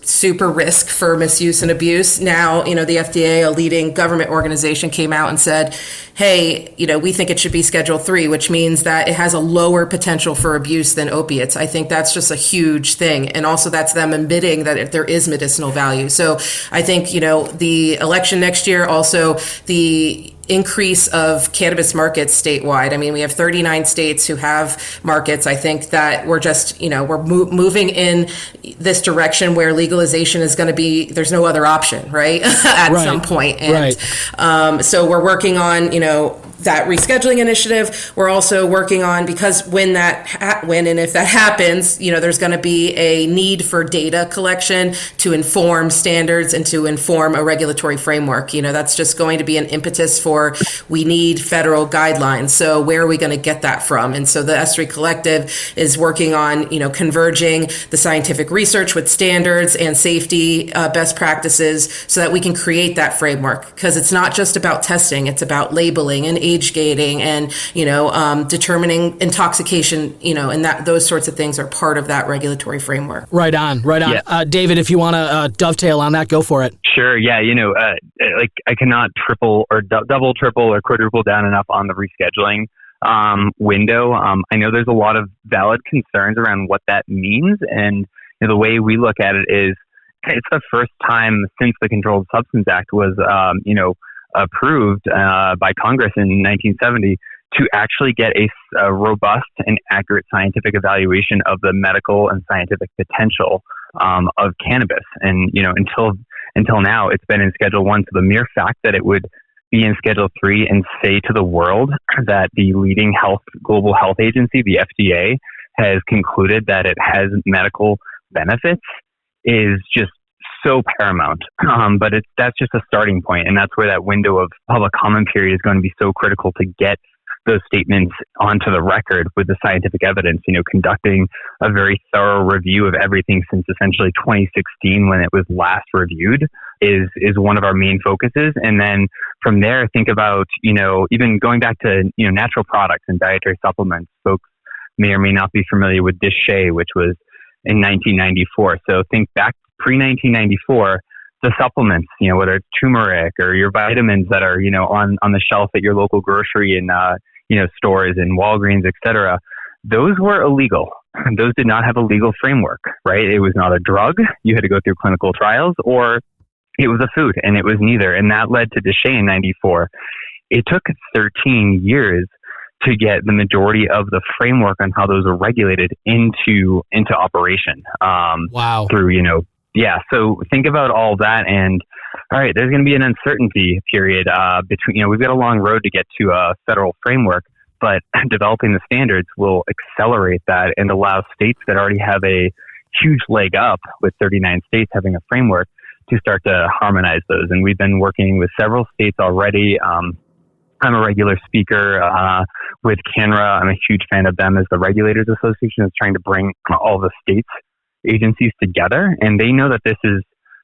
super risk for misuse and abuse, now, the FDA, a leading government organization, came out and said, hey, we think it should be Schedule 3, which means that it has a lower potential for abuse than opiates. I think that's just a huge thing. And also that's them admitting that there is medicinal value. So I think, the election next year, also the increase of cannabis markets statewide. I mean, we have 39 states who have markets. I think that we're just, we're moving in this direction where legalization is going to be, there's no other option, right? At some point. And so we're working on, that rescheduling initiative. We're also working on, because when and if that happens, there's going to be a need for data collection to inform standards and to inform a regulatory framework. That's just going to be an impetus for, we need federal guidelines. So where are we going to get that from? And so the S3 Collective is working on, converging the scientific research with standards and safety best practices so that we can create that framework. Because it's not just about testing, it's about labeling and age gating and, determining intoxication, and those sorts of things are part of that regulatory framework. Right on. Yeah. David, if you want to dovetail on that, go for it. Sure. Yeah. I cannot double, triple, or quadruple down enough on the rescheduling window. I know there's a lot of valid concerns around what that means. And the way we look at it is, it's the first time since the Controlled Substance Act was, approved by Congress in 1970 to actually get a robust and accurate scientific evaluation of the medical and scientific potential of cannabis. And until now, it's been in Schedule 1. So the mere fact that it would be in Schedule 3 and say to the world that the leading global health agency, the FDA, has concluded that it has medical benefits is just so paramount. But that's just a starting point, and that's where that window of public comment period is going to be so critical to get those statements onto the record with the scientific evidence. Conducting a very thorough review of everything since essentially 2016 when it was last reviewed is one of our main focuses. And then from there, think about even going back to natural products and dietary supplements. Folks may or may not be familiar with DSHEA, which was in 1994. So think back pre-1994, the supplements, whether it's turmeric or your vitamins that are, on the shelf at your local grocery and, stores and Walgreens, et cetera, those were illegal. Those did not have a legal framework, right? It was not a drug. You had to go through clinical trials, or it was a food, and it was neither. And that led to DSHEA in 94. It took 13 years to get the majority of the framework on how those are regulated into operation. Wow. Through, yeah. So think about all that, and all right, there's going to be an uncertainty period between. We've got a long road to get to a federal framework, but developing the standards will accelerate that and allow states that already have a huge leg up, with 39 states having a framework, to start to harmonize those. And we've been working with several states already. I'm a regular speaker with CANRA. I'm a huge fan of them as the Regulators Association is trying to bring all the states agencies together, and they know that this is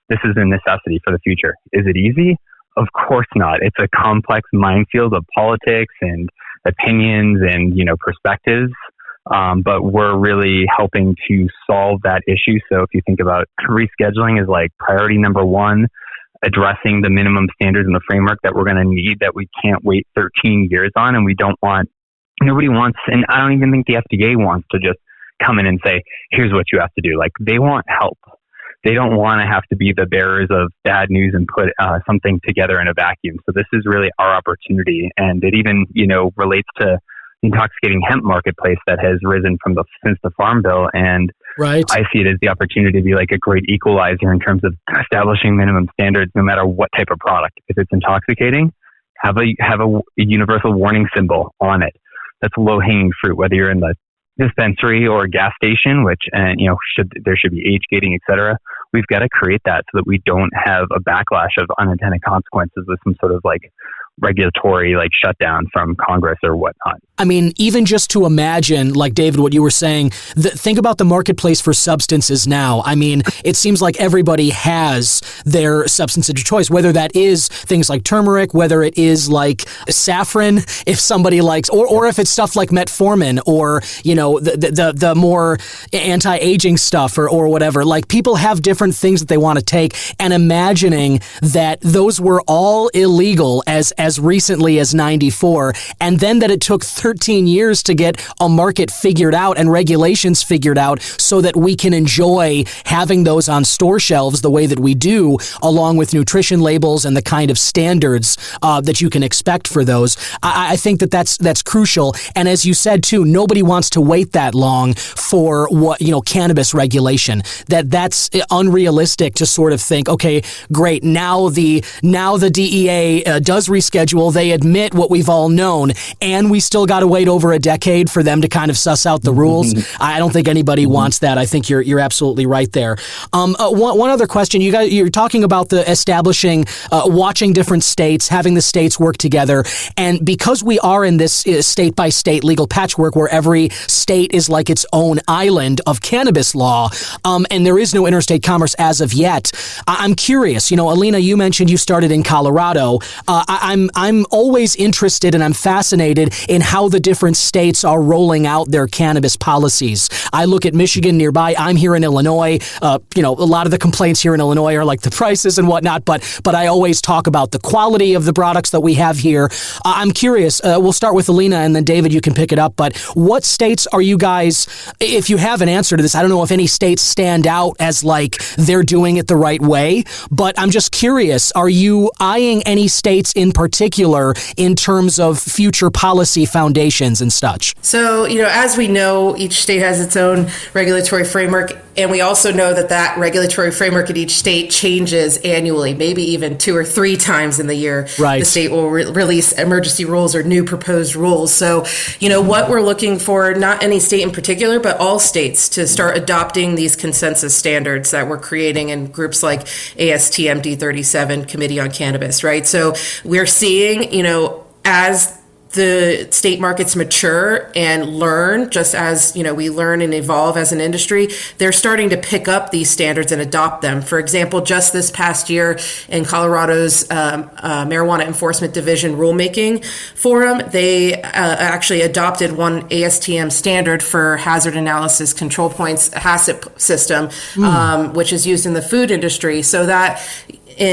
a necessity for the future. Is it easy? Of course not. It's a complex minefield of politics and opinions and perspectives, but we're really helping to solve that issue. So if you think about rescheduling as like priority number one, addressing the minimum standards and the framework that we're going to need, that we can't wait 13 years on, and nobody wants, and I don't even think the FDA wants to just come in and say, here's what you have to do. Like, they want help. They don't want to have to be the bearers of bad news and put something together in a vacuum. So this is really our opportunity. And it even, relates to the intoxicating hemp marketplace that has risen since the Farm Bill. And right. I see it as the opportunity to be like a great equalizer in terms of establishing minimum standards, no matter what type of product. If it's intoxicating, have a universal warning symbol on it. That's low hanging fruit, whether you're in the dispensary or a gas station, which, there should be age gating, et cetera. We've got to create that so that we don't have a backlash of unintended consequences with some sort of like regulatory shutdown from Congress or whatnot. I mean, even just to imagine, like David, what you were saying, think about the marketplace for substances now. I mean, it seems like everybody has their substance of choice, whether that is things like turmeric, whether it is like saffron, if somebody likes, or if it's stuff like metformin, or, the more anti-aging stuff or whatever. Like, people have different things that they want to take, and imagining that those were all illegal as recently as 94, and then that it took 13 years to get a market figured out and regulations figured out so that we can enjoy having those on store shelves the way that we do, along with nutrition labels and the kind of standards that you can expect for those. I think that's crucial. And as you said too, nobody wants to wait that long for cannabis regulation. That's unrealistic to sort of think, okay, great, now the DEA does reschedule, they admit what we've all known, and we still got to wait over a decade for them to kind of suss out the rules? I don't think anybody wants that. I think you're absolutely right there. One other question, you're talking about the establishing, watching different states, having the states work together, and because we are in this state by state legal patchwork where every state is like its own island of cannabis law, and there is no interstate commerce as of yet. I'm curious, Alina, you mentioned you started in Colorado. I'm always interested and I'm fascinated in how the different states are rolling out their cannabis policies. I look at Michigan nearby. I'm here in Illinois. A lot of the complaints here in Illinois are like the prices and whatnot, but I always talk about the quality of the products that we have here. I'm curious. We'll start with Alina, and then David, you can pick it up. But what states are you guys, if you have an answer to this, I don't know if any states stand out as like they're doing it the right way, but I'm just curious, are you eyeing any states in particular in terms of future policy foundations and such? So, as we know, each state has its own regulatory framework, and we also know that regulatory framework in each state changes annually, maybe even 2 or 3 times in the year. Right. The state will release emergency rules or new proposed rules. So, what we're looking for, not any state in particular, but all states to start adopting these consensus standards that we're creating in groups like ASTM D37, Committee on Cannabis, right? So we're seeing, as the state markets mature and learn, just as we learn and evolve as an industry, they're starting to pick up these standards and adopt them. For example, just this past year in Colorado's Marijuana Enforcement Division rulemaking forum, they actually adopted one ASTM standard for hazard analysis control points, HACCP system, which is used in the food industry, so that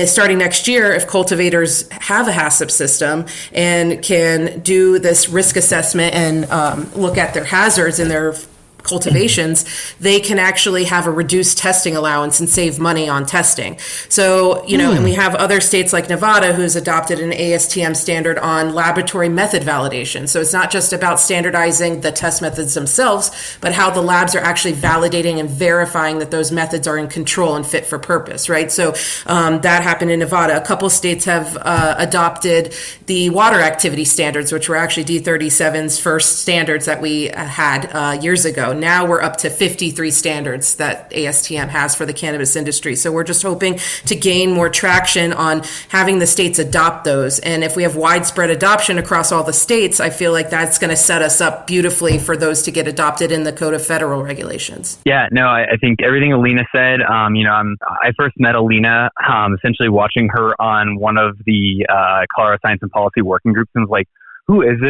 starting next year, if cultivators have a HACCP system and can do this risk assessment and look at their hazards in their cultivations, they can actually have a reduced testing allowance and save money on testing. So, and we have other states like Nevada who's adopted an ASTM standard on laboratory method validation. So it's not just about standardizing the test methods themselves, but how the labs are actually validating and verifying that those methods are in control and fit for purpose, right? So that happened in Nevada. A couple states have adopted the water activity standards, which were actually D37's first standards that we had years ago. Now we're up to 53 standards that ASTM has for the cannabis industry. So we're just hoping to gain more traction on having the states adopt those. And if we have widespread adoption across all the states, I feel like that's going to set us up beautifully for those to get adopted in the Code of Federal Regulations. Yeah, no, I think everything Alina said, I first met Alina essentially watching her on one of the Colorado Science and Policy working groups, and was like, who is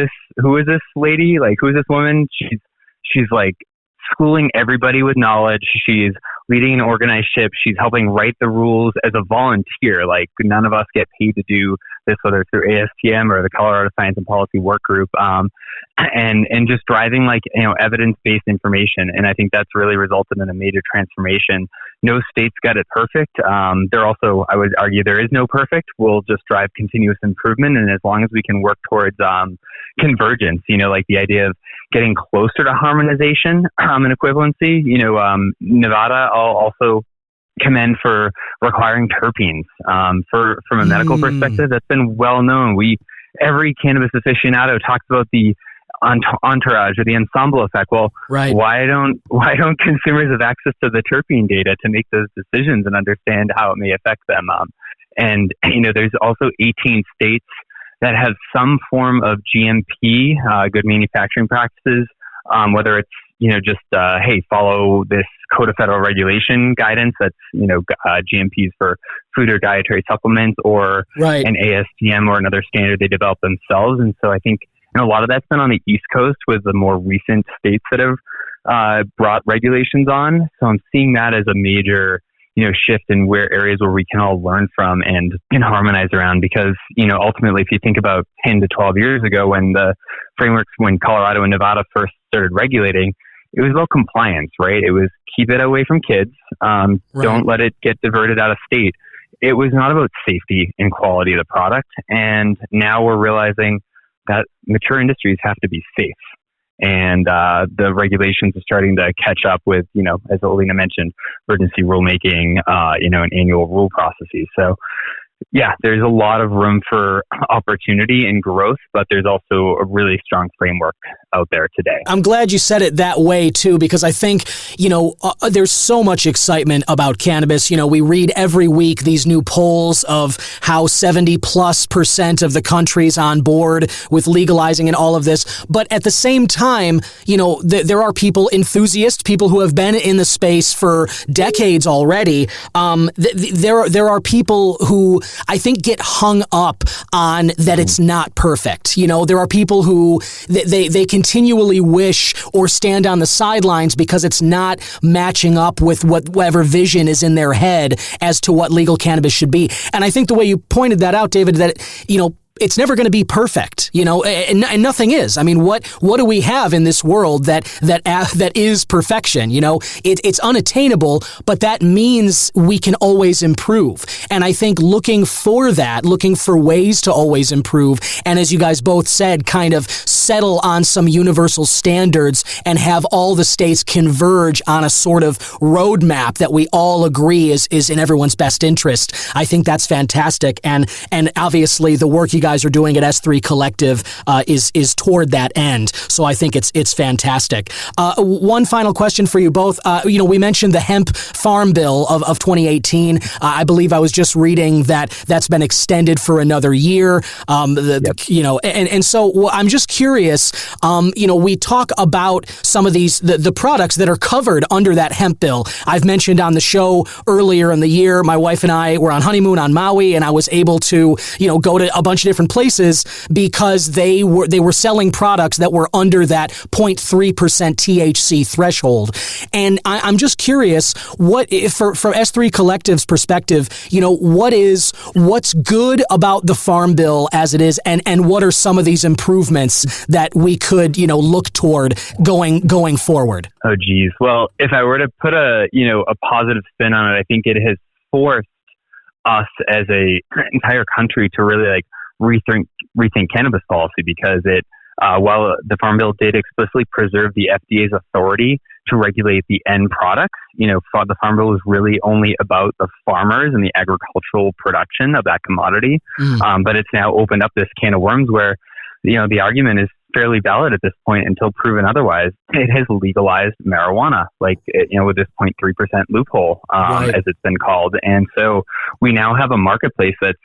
this lady? Like, who is this woman? She's like schooling everybody with knowledge. She's leading an organized ship. She's helping write the rules as a volunteer. Like, none of us get paid to do this, whether it's through ASTM or the Colorado Science and Policy Work Group, and just driving evidence-based information. And I think that's really resulted in a major transformation. No state's got it perfect. There also, I would argue, there is no perfect. We'll just drive continuous improvement, and as long as we can work towards convergence, like the idea of getting closer to harmonization and equivalency. Nevada, I'll also commend for requiring terpenes. From a medical perspective, that's been well known. Every cannabis aficionado talks about the entourage or the ensemble effect. Well, right. Why don't consumers have access to the terpene data to make those decisions and understand how it may affect them? And there's also 18 states that have some form of GMP, good manufacturing practices, whether it's follow this Code of Federal Regulation guidance that's GMPs for food or dietary supplements, or right. an ASTM or another standard they develop themselves. And so I think a lot of that's been on the East Coast with the more recent states that have brought regulations on. So I'm seeing that as a major shift in areas where we can all learn from and harmonize around, because, ultimately, if you think about 10 to 12 years ago when the frameworks, when Colorado and Nevada first started regulating, it was about compliance, right? It was keep it away from kids. Right. Don't let it get diverted out of state. It was not about safety and quality of the product. And now we're realizing that mature industries have to be safe. And the regulations are starting to catch up with, as Alina mentioned, emergency rulemaking, and annual rule processes. So, yeah, there's a lot of room for opportunity and growth, but there's also a really strong framework out there today. I'm glad you said it that way, too, because I think, there's so much excitement about cannabis. We read every week these new polls of how 70+% of the country's on board with legalizing and all of this. But at the same time, there are enthusiasts, people who have been in the space for decades already. There are people who I think get hung up on that it's not perfect. There are people who they continually wish or stand on the sidelines because it's not matching up with whatever vision is in their head as to what legal cannabis should be. And I think the way you pointed that out, David, that, it's never going to be perfect, and nothing is. I mean, what do we have in this world that is perfection? It's unattainable, but that means we can always improve. And I think looking for ways to always improve, and as you guys both said, kind of settle on some universal standards and have all the states converge on a sort of roadmap that we all agree is in everyone's best interest. I think that's fantastic, and obviously the work you guys are doing at S3 Collective is toward that end. So I think it's fantastic. One final question for you both. We mentioned the hemp farm bill of 2018. I believe I was just reading that's been extended for another year. So I'm just curious. We talk about some of the products that are covered under that hemp bill. I've mentioned on the show earlier in the year, my wife and I were on honeymoon on Maui, and I was able to go to a bunch of different places because they were selling products that were under that 0.3% THC threshold. And I'm just curious, what from S3 Collective's perspective, what's good about the Farm Bill as it is, and what are some of these improvements that we could look toward going forward? Oh geez. Well, if I were to put a positive spin on it, I think it has forced us as a entire country to really rethink cannabis policy, because while the Farm Bill did explicitly preserve the FDA's authority to regulate the end products, the Farm Bill is really only about the farmers and the agricultural production of that commodity. But it's now opened up this can of worms where, the argument is fairly valid at this point until proven otherwise. It has legalized marijuana, with this 0.3% loophole, right, as it's been called. And so we now have a marketplace that's,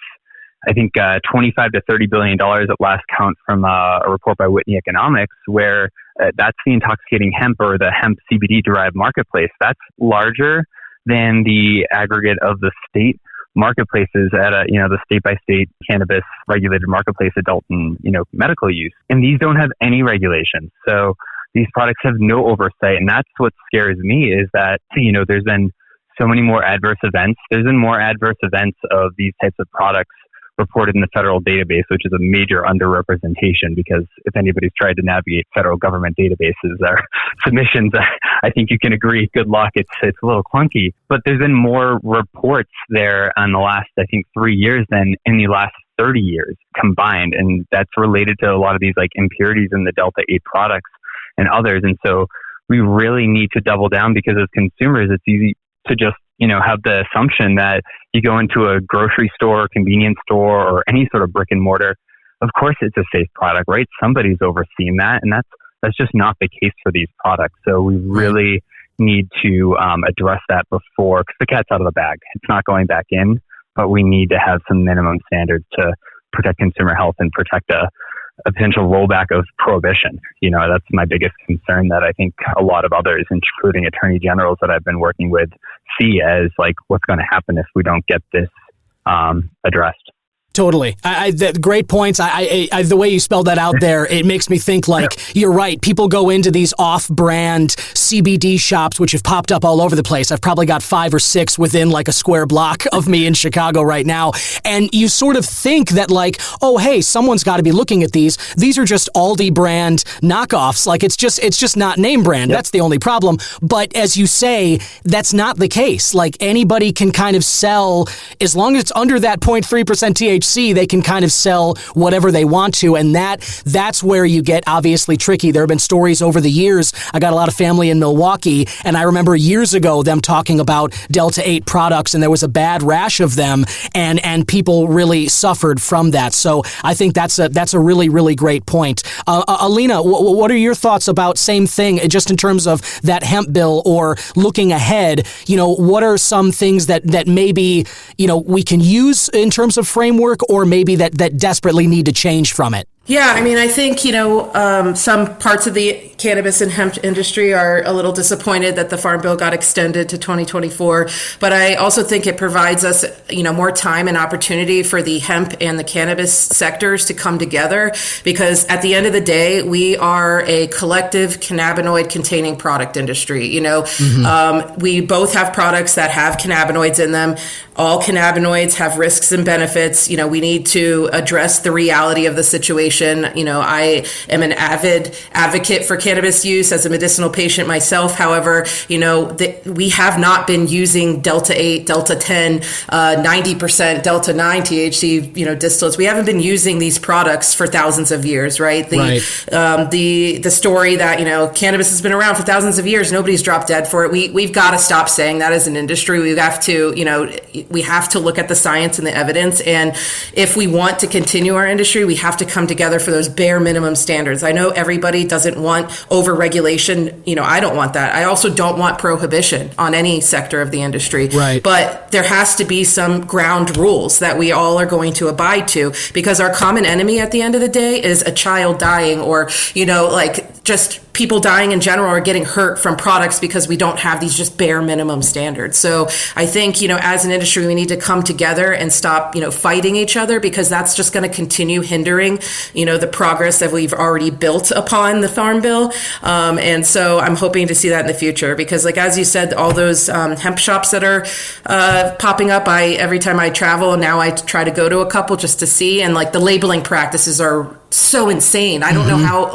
I think, $25 to $30 billion at last count from a report by Whitney Economics, where that's the intoxicating hemp or the hemp CBD derived marketplace. That's larger than the aggregate of the state marketplaces at the state by state cannabis regulated marketplace, adult and medical use. And these don't have any regulations. So these products have no oversight. And that's what scares me, is that, there's been so many more adverse events. There's been more adverse events of these types of products reported in the federal database, which is a major underrepresentation, because if anybody's tried to navigate federal government databases or submissions, I think you can agree, good luck. It's a little clunky. But there's been more reports there in the last, I think, 3 years than in the last 30 years combined. And that's related to a lot of these impurities in the Delta 8 products and others. And so we really need to double down, because as consumers, it's easy to just have the assumption that you go into a grocery store, convenience store, or any sort of brick and mortar. Of course, it's a safe product, right? Somebody's overseen that, and that's just not the case for these products. So we really need to address that before, because the cat's out of the bag. It's not going back in, but we need to have some minimum standards to protect consumer health and protect a potential rollback of prohibition. That's my biggest concern, that I think a lot of others, including attorney generals that I've been working with, see as what's going to happen if we don't get this addressed. Totally. Great points. The way you spelled that out there, it makes me think you're right. People go into these off-brand CBD shops, which have popped up all over the place. I've probably got 5 or 6 within a square block of me in Chicago right now. And you sort of think that oh, hey, someone's got to be looking at these. These are just Aldi brand knockoffs. It's just not name brand. Yep. That's the only problem. But as you say, that's not the case. Anybody can kind of sell, as long as it's under that 0.3% THC, THC, they can kind of sell whatever they want to, and that's where you get obviously tricky. There have been stories over the years. I got a lot of family in Milwaukee, and I remember years ago them talking about Delta 8 products, and there was a bad rash of them, and people really suffered from that. So I think that's a really, really great point. Alina, what are your thoughts about same thing, just in terms of that hemp bill, or looking ahead? What are some things that maybe, we can use in terms of framework, or maybe that desperately need to change from it? Yeah, I mean, I think, some parts of the cannabis and hemp industry are a little disappointed that the Farm Bill got extended to 2024. But I also think it provides us, more time and opportunity for the hemp and the cannabis sectors to come together, because at the end of the day, we are a collective cannabinoid containing product industry. We both have products that have cannabinoids in them. All cannabinoids have risks and benefits. We need to address the reality of the situation. I am an avid advocate for cannabis use as a medicinal patient myself. However, we have not been using Delta 8, Delta 10, 90% Delta 9 THC, distillates. We haven't been using these products for thousands of years, right? The story that, cannabis has been around for thousands of years, nobody's dropped dead for it. We've got to stop saying that as an industry. We have to look at the science and the evidence. And if we want to continue our industry, we have to come together for those bare minimum standards. I know everybody doesn't want over-regulation. I don't want that. I also don't want prohibition on any sector of the industry. Right. But there has to be some ground rules that we all are going to abide to, because our common enemy at the end of the day is a child dying, or, just people dying in general, or getting hurt from products because we don't have these just bare minimum standards. So I think, as an industry, we need to come together and stop, fighting each other, because that's just going to continue hindering, the progress that we've already built upon the Farm Bill. And so I'm hoping to see that in the future, because as you said, all those hemp shops that are popping up, every time I travel now, I try to go to a couple just to see, and the labeling practices are so insane. I don't know how,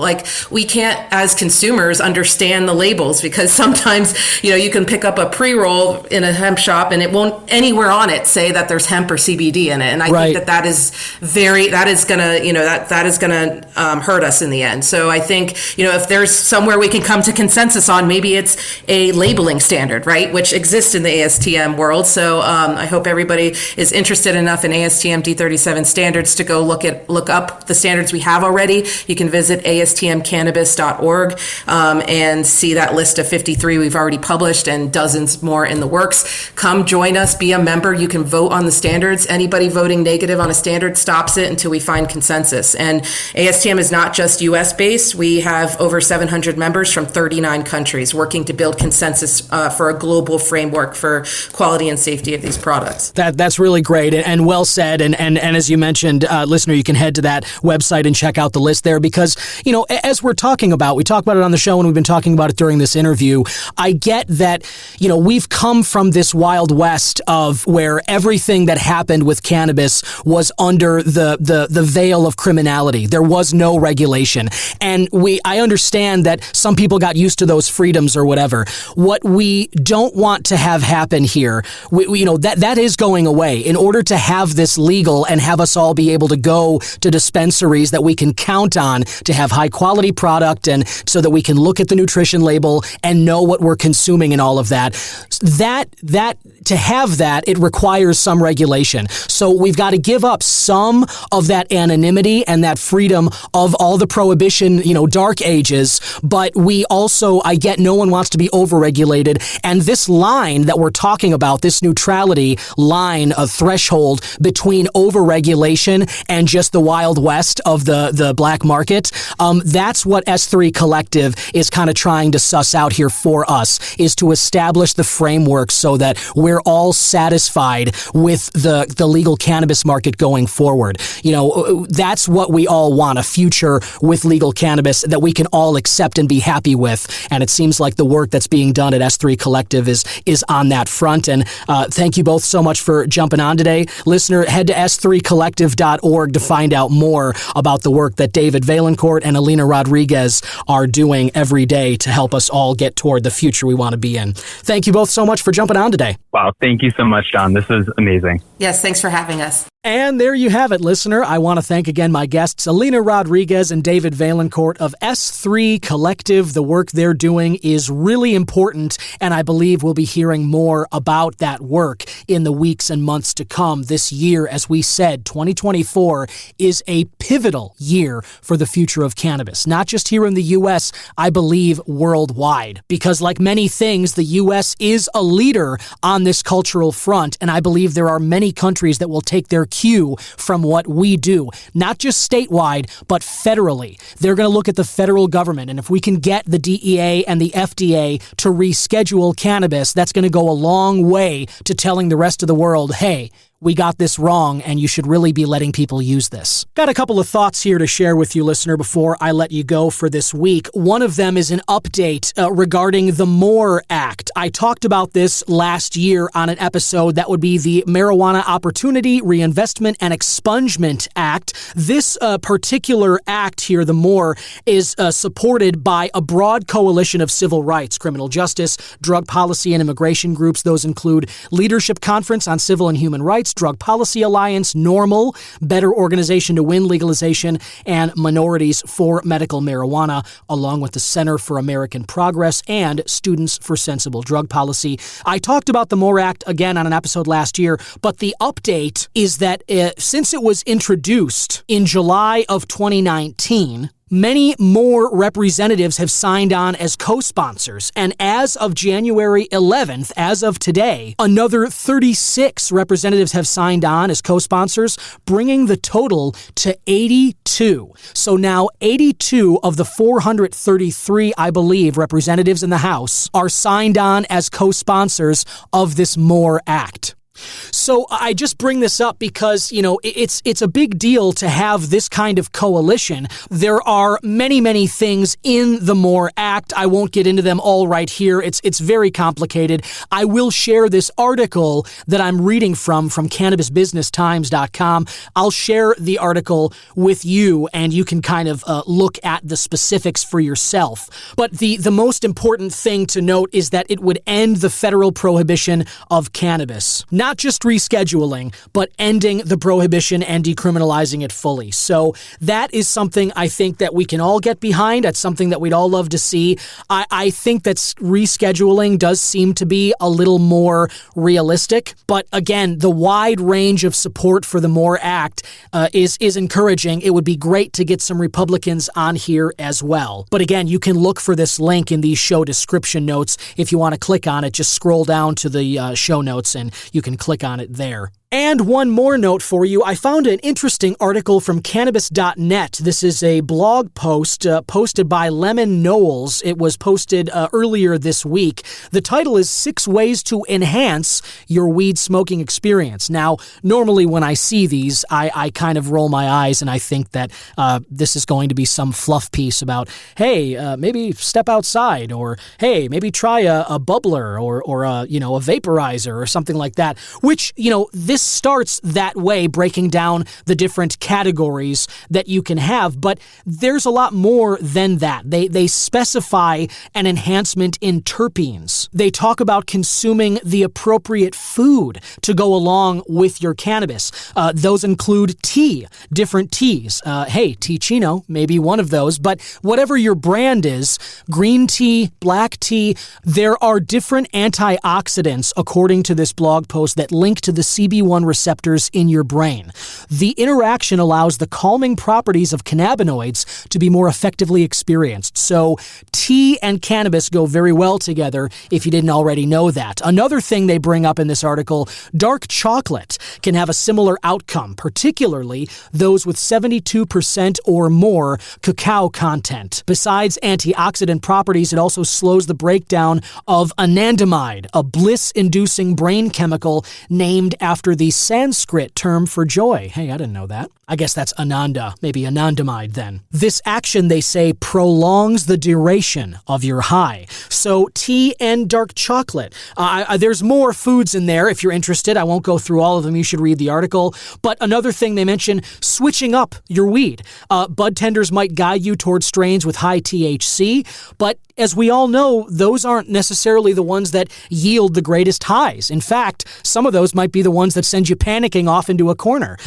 we can't as consumers understand the labels, because sometimes, you can pick up a pre-roll in a hemp shop and it won't anywhere on it say that there's hemp or CBD in it. And I think that is gonna hurt us in the end. So I think, if there's somewhere we can come to consensus on, maybe it's a labeling standard, right? Which exists in the ASTM world. So I hope everybody is interested enough in ASTM D37 standards to go look up the standards we have already. You can visit astmcannabis.org and see that list of 53 we've already published, and dozens more in the works. Come join us, be a member. You can vote on the standards. Anybody voting negative on a standard stops it until we find consensus. And ASTM is not just US based. We have over 700 members from 39 countries working to build consensus for a global framework for quality and safety of these products. That's really great and well said. And as you mentioned, listener, you can head to that website and check out the list there, because, as we talk about it on the show, and we've been talking about it during this interview, I get that, we've come from this Wild West of where everything that happened with cannabis was under the veil of criminality. There was no regulation. And I understand that some people got used to those freedoms or whatever. What we don't want to have happen here, that is going away. In order to have this legal and have us all be able to go to dispensaries that we can count on to have high quality product, and so that we can look at the nutrition label and know what we're consuming and all of that, to have that, it requires some regulation. So we've got to give up some of that anonymity and that freedom of all the prohibition, dark ages. But we also, I get, no one wants to be overregulated. And this line that we're talking about, this neutrality line of threshold between overregulation and just the Wild West of the black market, that's what S3 Collective is kind of trying to suss out here for us, is to establish the framework so that we're all satisfied with the legal cannabis market going forward. That's what we all want, a future with legal cannabis that we can all accept and be happy with. And it seems like the work that's being done at S3 Collective is on that front. And thank you both so much for jumping on today. Listener, head to s3collective.org to find out more about the work that David Valencourt and Alina Rodriguez are doing every day to help us all get toward the future we want to be in. Thank you both so much for jumping on today. Wow, thank you so much, John. This is amazing. Yes, thanks for having us. And there you have it, listener. I want to thank again my guests, Alina Rodriguez and David Valencourt of S3 Collective. The work they're doing is really important, and I believe we'll be hearing more about that work in the weeks and months to come. This year, as we said, 2024 is a pivotal year for the future of cannabis, not just here in the U.S., I believe worldwide. Because like many things, the U.S. is a leader on this cultural front, and I believe there are many countries that will take their cue from what we do, not just statewide, but federally. They're going to look at the federal government, and if we can get the DEA and the FDA to reschedule cannabis, that's going to go a long way to telling the rest of the world, hey, we got this wrong, and you should really be letting people use this. Got a couple of thoughts here to share with you, listener, before I let you go for this week. One of them is an update regarding the MORE Act. I talked about this last year on an episode that would be the Marijuana Opportunity, Reinvestment, and Expungement Act. This particular act here, the MORE, is supported by a broad coalition of civil rights, criminal justice, drug policy, and immigration groups. Those include Leadership Conference on Civil and Human Rights, Drug Policy Alliance, NORML, Better Organization to Win Legalization, and Minorities for Medical Marijuana, along with the Center for American Progress and Students for Sensible Drug Policy. I talked about the MORE Act again on an episode last year, but the update is that since it was introduced in July of 2019, many more representatives have signed on as co-sponsors, and as of January 11th, as of today, another 36 representatives have signed on as co-sponsors, bringing the total to 82. So now 82 of the 433, I believe, representatives in the House are signed on as co-sponsors of this MORE Act. So I just bring this up because, it's a big deal to have this kind of coalition. There are many, many things in the MORE Act. I won't get into them all right here. It's very complicated. I will share this article that I'm reading from CannabisBusinessTimes.com. I'll share the article with you, and you can kind of look at the specifics for yourself. But the most important thing to note is that it would end the federal prohibition of cannabis. Not just rescheduling, but ending the prohibition and decriminalizing it fully. So that is something I think that we can all get behind. That's something that we'd all love to see. I think that rescheduling does seem to be a little more realistic. But again, the wide range of support for the MORE Act is encouraging. It would be great to get some Republicans on here as well. But again, you can look for this link in these show description notes. If you want to click on it, just scroll down to the show notes and you can click on it there. And one more note for you. I found an interesting article from Cannabis.net. This is a blog post posted by Lemon Knowles. It was posted earlier this week. The title is 6 Ways to Enhance Your Weed Smoking Experience. Now, normally when I see these, I kind of roll my eyes and I think that this is going to be some fluff piece about, hey, maybe step outside, or hey, maybe try a bubbler or a vaporizer or something like that, which, this starts that way, breaking down the different categories that you can have, but there's a lot more than that. They specify an enhancement in terpenes. They talk about consuming the appropriate food to go along with your cannabis. Those include tea, different teas. Tea-chino, maybe one of those, but whatever your brand is, green tea, black tea, there are different antioxidants, according to this blog post, that link to the CB1 receptors in your brain. The interaction allows the calming properties of cannabinoids to be more effectively experienced. So tea and cannabis go very well together, if you didn't already know that. Another thing they bring up in this article, dark chocolate can have a similar outcome, particularly those with 72% or more cacao content. Besides antioxidant properties, it also slows the breakdown of anandamide, a bliss-inducing brain chemical named after the Sanskrit term for joy. Hey, I didn't know that. I guess that's Ananda, maybe anandamide then. This action, they say, prolongs the duration of your high. So tea and dark chocolate. There's more foods in there if you're interested. I won't go through all of them. You should read the article. But another thing they mention, switching up your weed. Bud tenders might guide you towards strains with high THC, but as we all know, those aren't necessarily the ones that yield the greatest highs. In fact, some of those might be the ones that send you panicking off into a corner.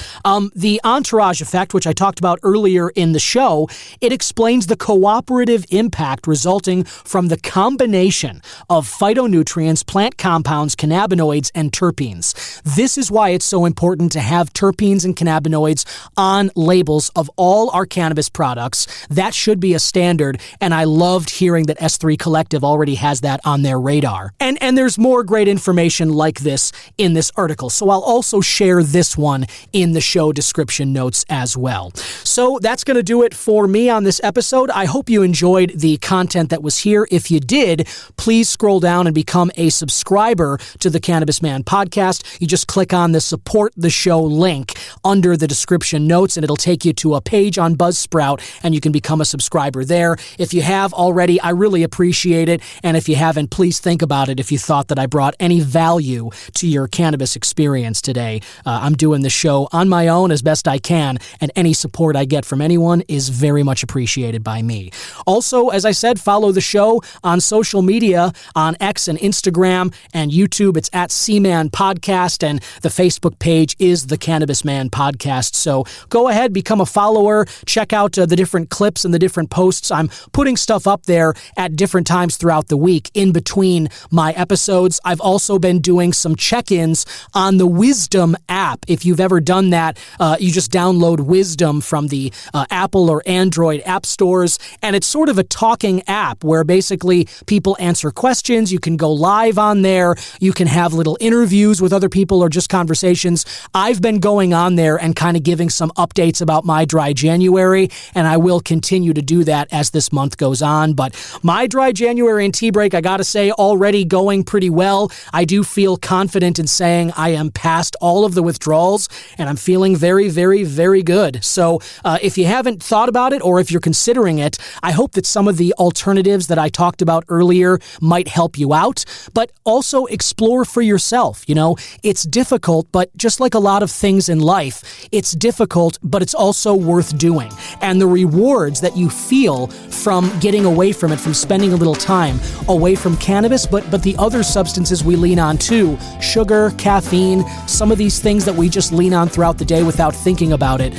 The entourage effect, which I talked about earlier in the show, it explains the cooperative impact resulting from the combination of phytonutrients, plant compounds, cannabinoids, and terpenes. This is why it's so important to have terpenes and cannabinoids on labels of all our cannabis products. That should be a standard, and I loved hearing that S3 Collective already has that on their radar. And there's more great information like this in this article, so I'll also share this one in the show description notes as well. So that's going to do it for me on this episode. I hope you enjoyed the content that was here. If you did, please scroll down and become a subscriber to the Cannabis Man podcast. You just click on the support the show link under the description notes, and it'll take you to a page on Buzzsprout, and you can become a subscriber there. If you have already, I really appreciate it. And if you haven't, please think about it if you thought that I brought any value to your cannabis experience today. I'm doing the show on my own as best I can, and any support I get from anyone is very much appreciated by me. Also, as I said, follow the show on social media, on X and Instagram and YouTube. It's at C-Man Podcast, and the Facebook page is the Cannabis Man Podcast. So go ahead, become a follower, check out the different clips and the different posts. I'm putting stuff up there at different times throughout the week in between my episodes. I've also been doing some check-ins on the Wisdom app. If you've ever done that, you just download Wisdom from the Apple or Android app stores, and it's sort of a talking app where basically people answer questions. You can go live on there. You can have little interviews with other people or just conversations. I've been going on there and kind of giving some updates about my dry January, and I will continue to do that as this month goes on. But my dry January and tea break, I gotta say, already going pretty well. I do feel confident in saying I am past all of the withdrawals, and I'm feeling very, very, very good. So if you haven't thought about it, or if you're considering it, I hope that some of the alternatives that I talked about earlier might help you out, but also explore for yourself. You know, it's difficult, but just like a lot of things in life, it's difficult, but it's also worth doing. And the rewards that you feel from getting away from it, from spending a little time away from cannabis, but the other substances we lean on too, sugar, caffeine, some of these things that we just lean on throughout the day without thinking about it,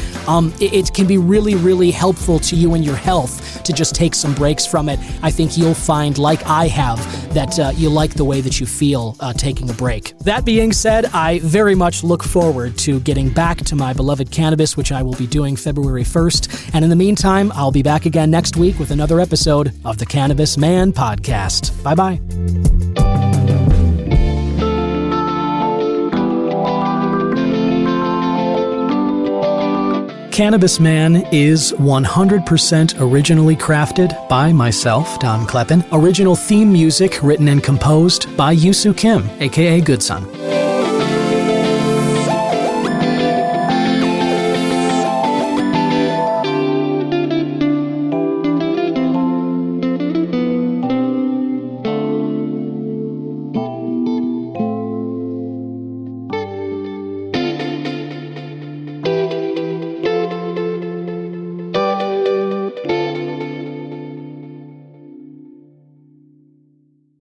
it can be really, really helpful to you and your health to just take some breaks from it. I think you'll find, like I have, that you like the way that you feel taking a break. That being said, I very much look forward to getting back to my beloved cannabis, which I will be doing February 1st. And in the meantime, I'll be back again next week with another episode of the Cannabis Man Podcast. Bye-bye. Cannabis Man is 100% originally crafted by myself, Don Kleppen. Original theme music written and composed by Yusu Kim, aka Good Son.